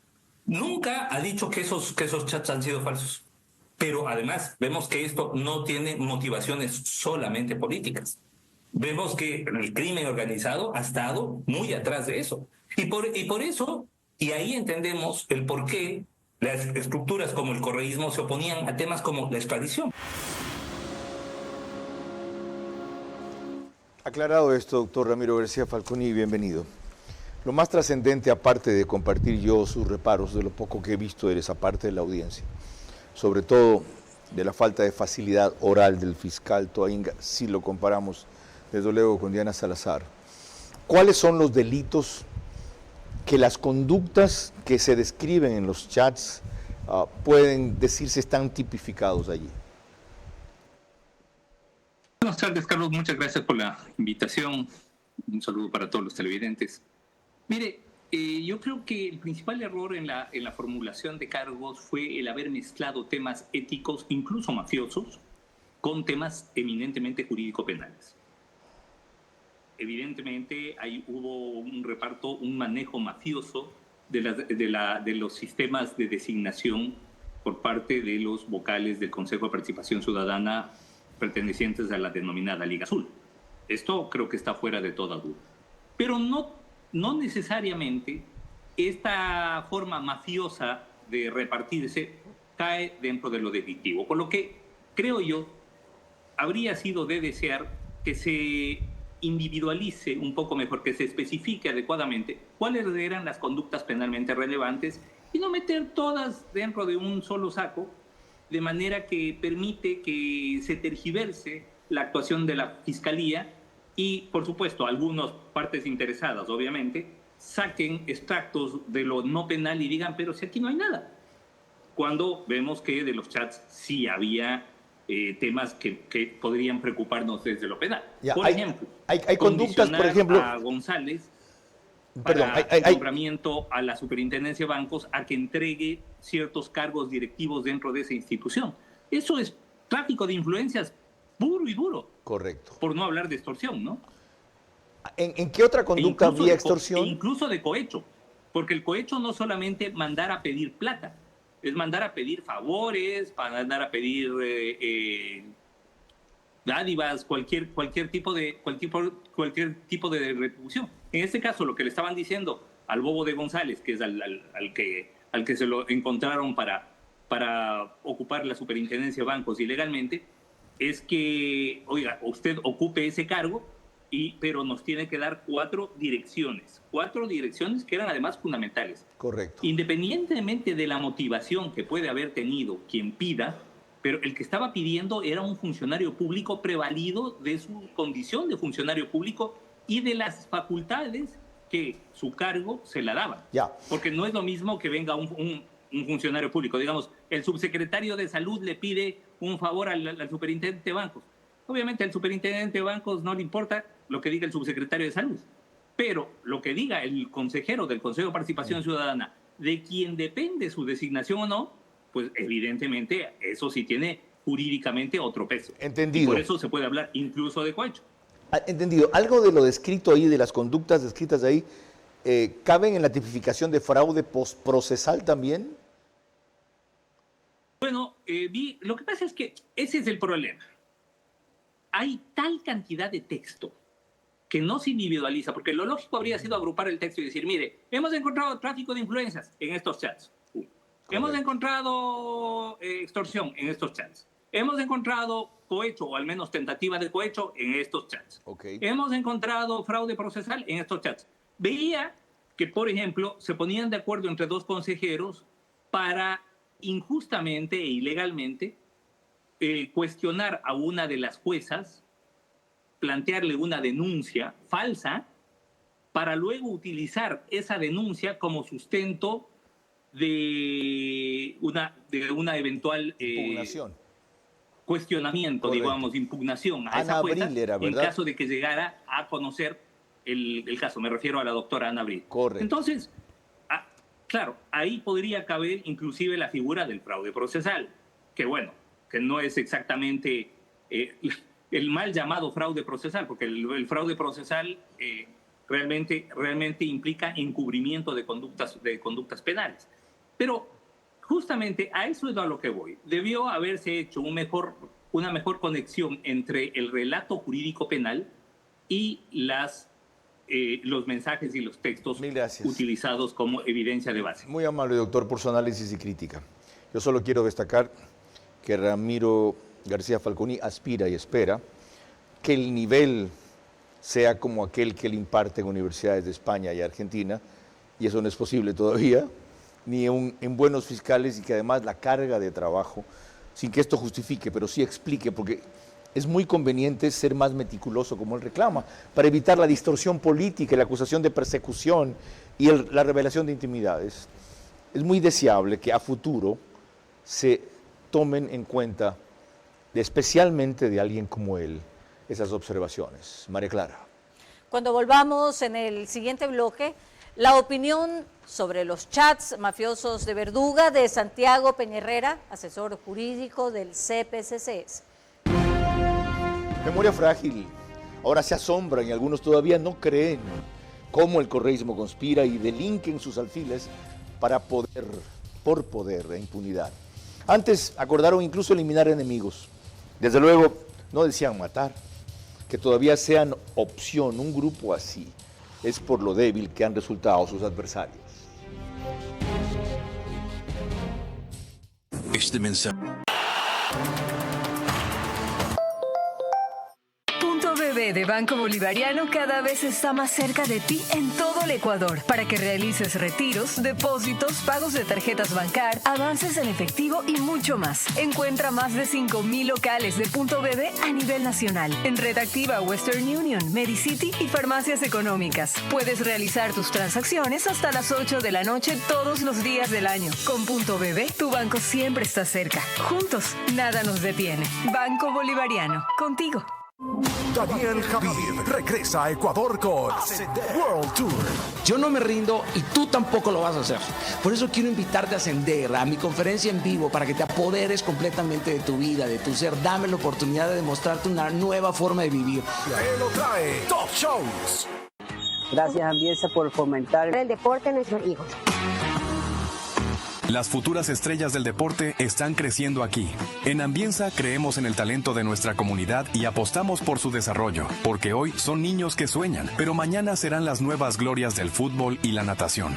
nunca ha dicho que esos chats han sido falsos. Pero además vemos que esto no tiene motivaciones solamente políticas. Vemos que el crimen organizado ha estado muy atrás de eso. Y por eso, y ahí entendemos el por qué las estructuras como el correísmo se oponían a temas como la extradición. Aclarado esto, doctor Ramiro García Falconi, bienvenido. Lo más trascendente, aparte de compartir yo sus reparos de lo poco que he visto de esa parte de la audiencia, sobre todo de la falta de facilidad oral del fiscal Toa Inga, si lo comparamos desde luego con Diana Salazar. ¿Cuáles son los delitos que las conductas que se describen en los chats pueden decirse están tipificados allí? Buenas tardes, Carlos. Muchas gracias por la invitación. Un saludo para todos los televidentes. Mire, yo creo que el principal error en la formulación de cargos fue el haber mezclado temas éticos, incluso mafiosos, con temas eminentemente jurídico-penales. Evidentemente hubo un reparto, un manejo mafioso de los sistemas de designación por parte de los vocales del Consejo de Participación Ciudadana pertenecientes a la denominada Liga Azul. Esto creo que está fuera de toda duda. Pero no necesariamente esta forma mafiosa de repartirse cae dentro de lo delictivo. Por lo que, creo yo, habría sido de desear que se individualice un poco mejor, que se especifique adecuadamente cuáles eran las conductas penalmente relevantes y no meter todas dentro de un solo saco, de manera que permite que se tergiverse la actuación de la Fiscalía y, por supuesto, algunas partes interesadas, obviamente, saquen extractos de lo no penal y digan, pero si aquí no hay nada. Cuando vemos que de los chats sí había temas que podrían preocuparnos desde lo penal. Ya, por ejemplo, hay conductas, por ejemplo... a González Perdón, para el nombramiento a la Superintendencia de Bancos a que entregue ciertos cargos directivos dentro de esa institución. Eso es tráfico de influencias puro y duro. Correcto. Por no hablar de extorsión, ¿no? ¿En qué otra conducta había extorsión? Incluso de cohecho, porque el cohecho no solamente mandar a pedir plata, es mandar a pedir favores, mandar a pedir dádivas, cualquier tipo de retribución. En este caso, lo que le estaban diciendo al bobo de González, que es al que se lo encontraron para ocupar la superintendencia de bancos ilegalmente, es que, oiga, usted ocupe ese cargo, pero nos tiene que dar 4 direcciones que eran además fundamentales. Correcto. Independientemente de la motivación que puede haber tenido quien pida, pero el que estaba pidiendo era un funcionario público prevalido de su condición de funcionario público y de las facultades que su cargo se la daba. Ya. Porque no es lo mismo que venga un funcionario público. Digamos, el subsecretario de Salud le pide un favor al superintendente de bancos. Obviamente al superintendente de bancos no le importa lo que diga el subsecretario de Salud, pero lo que diga el consejero del Consejo de Participación Ciudadana, de quien depende su designación o no, pues evidentemente eso sí tiene jurídicamente otro peso. Entendido. Y por eso se puede hablar incluso de cohecho. Entendido. Algo de lo descrito ahí, de las conductas descritas ahí, ¿caben en la tipificación de fraude postprocesal también? Bueno, lo que pasa es que ese es el problema. Hay tal cantidad de texto que no se individualiza, porque lo lógico habría sido agrupar el texto y decir, mire, hemos encontrado tráfico de influencias en estos chats. Hemos encontrado extorsión en estos chats. Hemos encontrado cohecho, o al menos tentativa de cohecho, en estos chats. Hemos encontrado fraude procesal en estos chats. Veía que, por ejemplo, se ponían de acuerdo entre 2 consejeros para injustamente e ilegalmente cuestionar a una de las juezas, plantearle una denuncia falsa, para luego utilizar esa denuncia como sustento de una eventual impugnación. Cuestionamiento, Correcto. digamos, impugnación a Ana esa jueza, Abril era, en ¿verdad? caso de que llegara a conocer el caso. Me refiero a la doctora Ana Abril. Correcto. Entonces, claro, ahí podría caber inclusive la figura del fraude procesal, que bueno, que no es exactamente el mal llamado fraude procesal, porque el fraude procesal realmente implica encubrimiento de conductas penales. Pero justamente a eso es a lo que voy. Debió haberse hecho una mejor conexión entre el relato jurídico penal y los mensajes y los textos utilizados como evidencia de base. Muy amable, doctor, por su análisis y crítica. Yo solo quiero destacar que Ramiro García Falconi aspira y espera que el nivel sea como aquel que él imparte en universidades de España y Argentina, y eso no es posible todavía, ni en buenos fiscales, y que además la carga de trabajo, sin que esto justifique, pero sí explique, porque es muy conveniente ser más meticuloso como él reclama, para evitar la distorsión política y la acusación de persecución y la revelación de intimidades. Es muy deseable que a futuro se tomen en cuenta, especialmente de alguien como él, esas observaciones. María Clara. Cuando volvamos en el siguiente bloque, la opinión sobre los chats mafiosos de Verduga de Santiago Peñerrera, asesor jurídico del CPCCS. Memoria frágil. Ahora se asombran y algunos todavía no creen cómo el correísmo conspira y delinque en sus alfiles por poder e impunidad. Antes acordaron incluso eliminar enemigos. Desde luego no decían matar. Que todavía sean opción un grupo así es por lo débil que han resultado sus adversarios. siguiente mensaje. Punto BB de Banco Bolivariano cada vez está más cerca de ti en todo el Ecuador para que realices retiros, depósitos, pagos de tarjetas Bancar, avances en efectivo y mucho más. Encuentra más de 5,000 locales de Punto BB a nivel nacional en Red Activa, Western Union, Medicity y farmacias económicas. Puedes realizar tus transacciones hasta las 8 de la noche todos los días del año. Con Punto BB, tu banco siempre está cerca. Juntos, nada nos detiene. Banco Bolivariano, contigo. Daniel Javid regresa a Ecuador con World Tour. Yo no me rindo y tú tampoco lo vas a hacer. Por eso quiero invitarte a ascender a mi conferencia en vivo para que te apoderes completamente de tu vida, de tu ser. Dame la oportunidad de demostrarte una nueva forma de vivir. Él lo trae Top Shows. Gracias, Ambienza, por fomentar el deporte en nuestros hijos. Las futuras estrellas del deporte están creciendo aquí. En Ambienza creemos en el talento de nuestra comunidad y apostamos por su desarrollo, porque hoy son niños que sueñan, pero mañana serán las nuevas glorias del fútbol y la natación.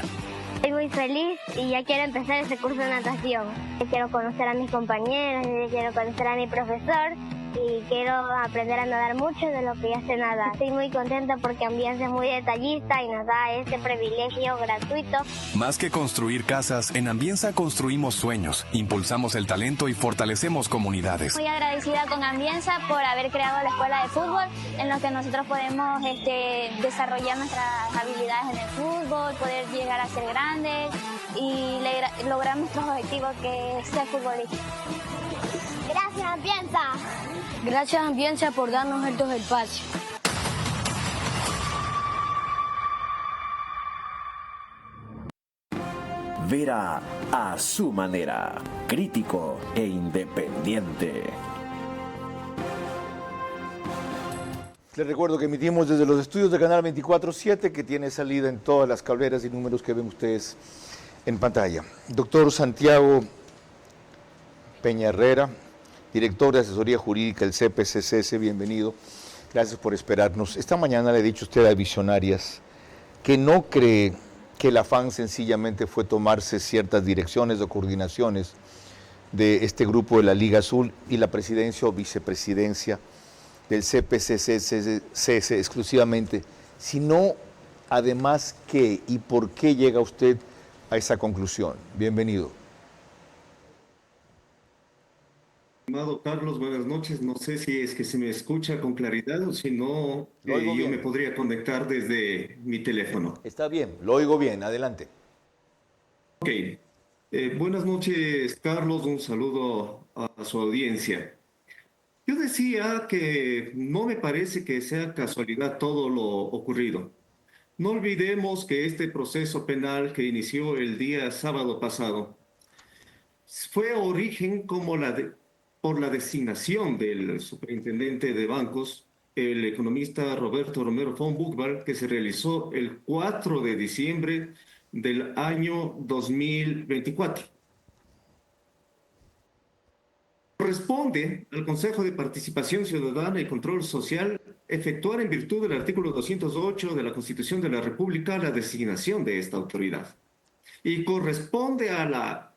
Estoy muy feliz y ya quiero empezar ese curso de natación. Quiero conocer a mis compañeros, quiero conocer a mi profesor y quiero aprender a nadar mucho de lo que ya sé nadar. Estoy muy contenta porque Ambienza es muy detallista y nos da este privilegio gratuito. Más que construir casas, en Ambienza construimos sueños, impulsamos el talento y fortalecemos comunidades. Muy agradecida con Ambienza por haber creado la escuela de fútbol en la que nosotros podemos desarrollar nuestras habilidades en el fútbol, poder llegar a ser grandes y lograr nuestros objetivos, que es ser futbolista. Gracias, Ambienza. Gracias, Ambienza, por darnos estos espacios. Vera a su manera, crítico e independiente. Les recuerdo que emitimos desde los estudios de Canal 24/7, que tiene salida en todas las cableras y números que ven ustedes en pantalla. Doctor Santiago Peña Herrera, director de asesoría jurídica del CPCCS, bienvenido. Gracias por esperarnos. Esta mañana le he dicho a usted a Visionarias que no cree que el afán sencillamente fue tomarse ciertas direcciones o coordinaciones de este grupo de la Liga Azul y la presidencia o vicepresidencia del CPCCS exclusivamente, sino además qué y por qué llega usted a esa conclusión. Bienvenido. Estimado Carlos, buenas noches. No sé si es que se me escucha con claridad o si no, yo me podría conectar desde mi teléfono. Está bien, lo oigo bien. Adelante. Ok. Buenas noches, Carlos. Un saludo a su audiencia. Yo decía que no me parece que sea casualidad todo lo ocurrido. No olvidemos que este proceso penal que inició el día sábado pasado fue origen por la designación del superintendente de bancos, el economista Roberto Romero von Buchwald, que se realizó el 4 de diciembre del año 2024. Corresponde al Consejo de Participación Ciudadana y Control Social efectuar en virtud del artículo 208 de la Constitución de la República la designación de esta autoridad. Y corresponde al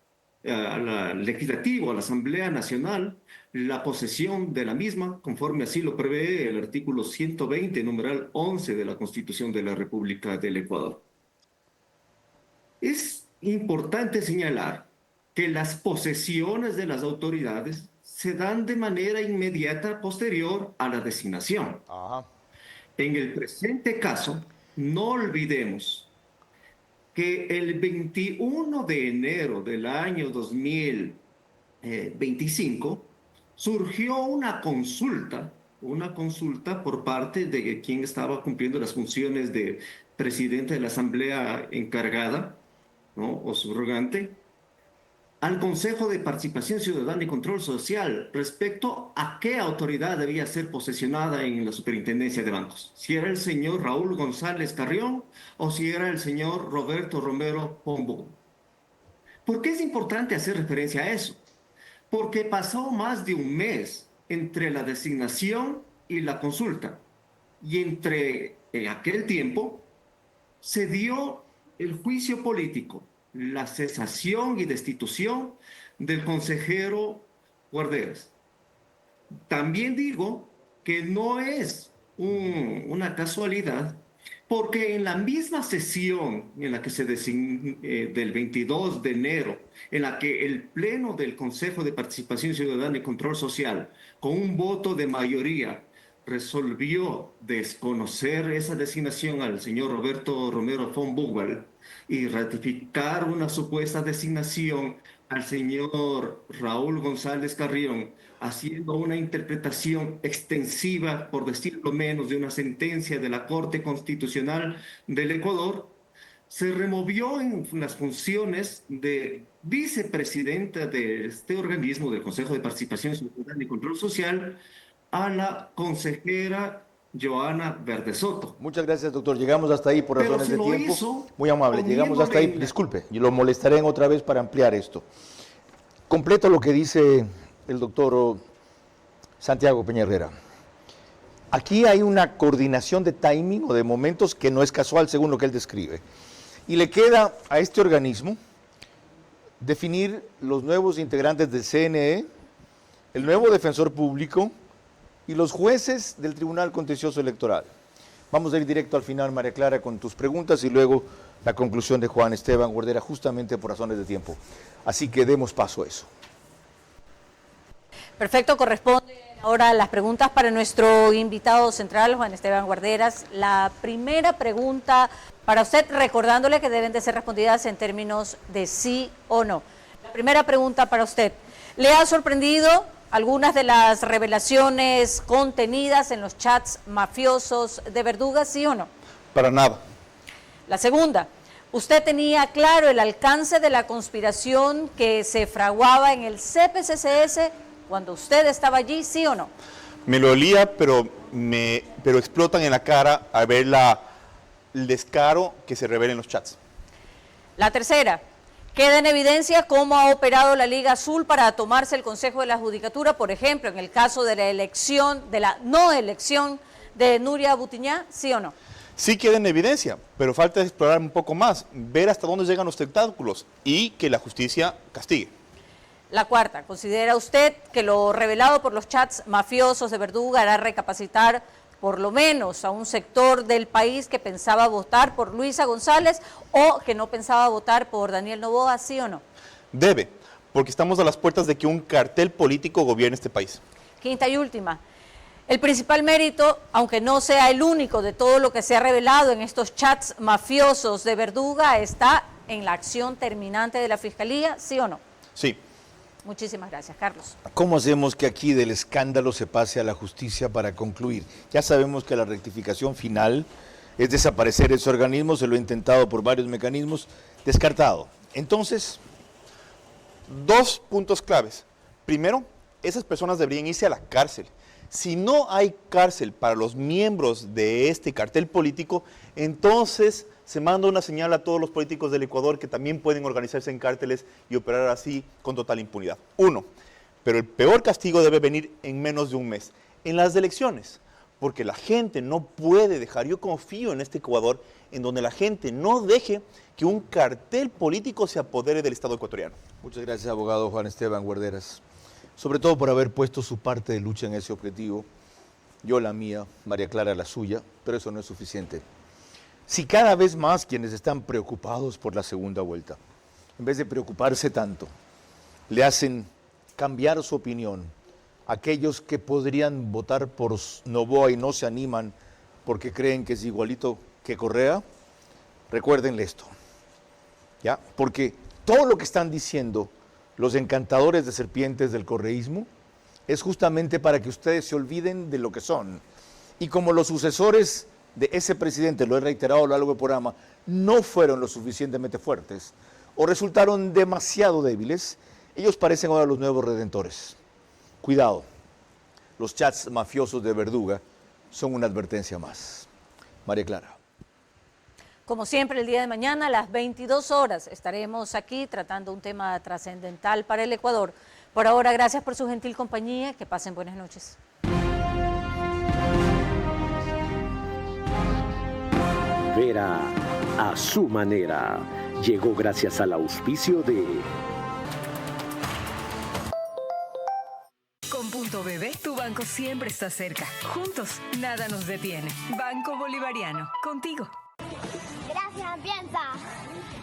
Legislativo, a la Asamblea Nacional, la posesión de la misma, conforme así lo prevé el artículo 120, numeral 11 de la Constitución de la República del Ecuador. Es importante señalar que las posesiones de las autoridades se dan de manera inmediata posterior a la designación. En el presente caso, no olvidemos que el 21 de enero del año 2025 surgió una consulta por parte de quien estaba cumpliendo las funciones de presidente de la Asamblea encargada, ¿no?, o subrogante, al Consejo de Participación Ciudadana y Control Social respecto a qué autoridad debía ser posesionada en la superintendencia de bancos. Si era el señor Raúl González Carrión o si era el señor Roberto Romero Pombo. ¿Por qué es importante hacer referencia a eso? Porque pasó más de un mes entre la designación y la consulta. Y entre aquel tiempo se dio el juicio político, la cesación y destitución del consejero Guarderas. También digo que no es una casualidad, porque en la misma sesión en la que se del 22 de enero, en la que el Pleno del Consejo de Participación Ciudadana y Control Social, con un voto de mayoría, resolvió desconocer esa designación al señor Roberto Romero von Buchwald y ratificar una supuesta designación al señor Raúl González Carrión, haciendo una interpretación extensiva, por decirlo menos, de una sentencia de la Corte Constitucional del Ecuador, se removió en las funciones de vicepresidenta de este organismo, del Consejo de Participación Ciudadana y Control Social, a la consejera Joana Verde Soto. Muchas gracias, doctor. Llegamos hasta ahí por razones de tiempo. Muy amable. Llegamos hasta ahí. Disculpe, y lo molestaré en otra vez para ampliar esto. Completo lo que dice el doctor Santiago Peña Herrera. Aquí hay una coordinación de timing o de momentos que no es casual según lo que él describe. Y le queda a este organismo definir los nuevos integrantes del CNE, el nuevo defensor público y los jueces del Tribunal Contencioso Electoral. Vamos a ir directo al final, María Clara, con tus preguntas y luego la conclusión de Juan Esteban Guardera, justamente por razones de tiempo. Así que demos paso a eso. Perfecto, corresponde ahora las preguntas para nuestro invitado central, Juan Esteban Guarderas. La primera pregunta para usted, recordándole que deben de ser respondidas en términos de sí o no. La primera pregunta para usted, ¿le ha sorprendido algunas de las revelaciones contenidas en los chats mafiosos de Verduga, sí o no? Para nada. La segunda, ¿usted tenía claro el alcance de la conspiración que se fraguaba en el CPCCS cuando usted estaba allí, sí o no? Me lo olía, pero explotan en la cara al ver el descaro que se revela en los chats. La tercera, queda en evidencia cómo ha operado la Liga Azul para tomarse el Consejo de la Judicatura, por ejemplo, en el caso de la no elección de Nuria Butiñá, ¿sí o no? Sí queda en evidencia, pero falta explorar un poco más, ver hasta dónde llegan los tentáculos y que la justicia castigue. La cuarta, ¿considera usted que lo revelado por los chats mafiosos de Verduga hará recapacitar por lo menos a un sector del país que pensaba votar por Luisa González o que no pensaba votar por Daniel Noboa, sí o no? Debe, porque estamos a las puertas de que un cartel político gobierne este país. Quinta y última, el principal mérito, aunque no sea el único de todo lo que se ha revelado en estos chats mafiosos de Verduga, está en la acción terminante de la Fiscalía, ¿sí o no? Sí. Muchísimas gracias, Carlos. ¿Cómo hacemos que aquí del escándalo se pase a la justicia para concluir? Ya sabemos que la rectificación final es desaparecer ese organismo, se lo he intentado por varios mecanismos, descartado. Entonces, dos puntos claves. Primero, esas personas deberían irse a la cárcel. Si no hay cárcel para los miembros de este cartel político, entonces se manda una señal a todos los políticos del Ecuador que también pueden organizarse en cárteles y operar así con total impunidad. Uno, pero el peor castigo debe venir en menos de un mes, en las elecciones, porque la gente no puede dejar, yo confío en este Ecuador, en donde la gente no deje que un cartel político se apodere del Estado ecuatoriano. Muchas gracias, abogado Juan Esteban Guarderas, sobre todo por haber puesto su parte de lucha en ese objetivo, yo la mía, María Clara la suya, pero eso no es suficiente. Si cada vez más quienes están preocupados por la segunda vuelta, en vez de preocuparse tanto, le hacen cambiar su opinión, aquellos que podrían votar por Noboa y no se animan porque creen que es igualito que Correa, recuérdenle esto, ¿ya? Porque todo lo que están diciendo los encantadores de serpientes del correísmo es justamente para que ustedes se olviden de lo que son. Y como los sucesores de ese presidente, lo he reiterado a lo largo del programa, no fueron lo suficientemente fuertes o resultaron demasiado débiles, ellos parecen ahora los nuevos redentores. Cuidado, los chats mafiosos de Verduga son una advertencia más. María Clara. Como siempre, el día de mañana a las 22 horas estaremos aquí tratando un tema trascendental para el Ecuador. Por ahora, gracias por su gentil compañía. Que pasen buenas noches. Vera a su manera llegó gracias al auspicio de bebé, tu banco siempre está cerca. Juntos, nada nos detiene. Banco Bolivariano, contigo. Gracias, Ambienza.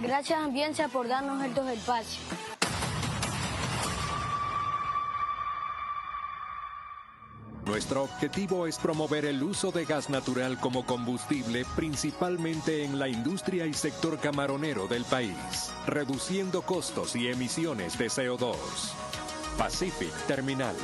Gracias, Ambienza, por darnos estos espacios. Nuestro objetivo es promover el uso de gas natural como combustible, principalmente en la industria y sector camaronero del país, reduciendo costos y emisiones de CO2. Pacific Terminal.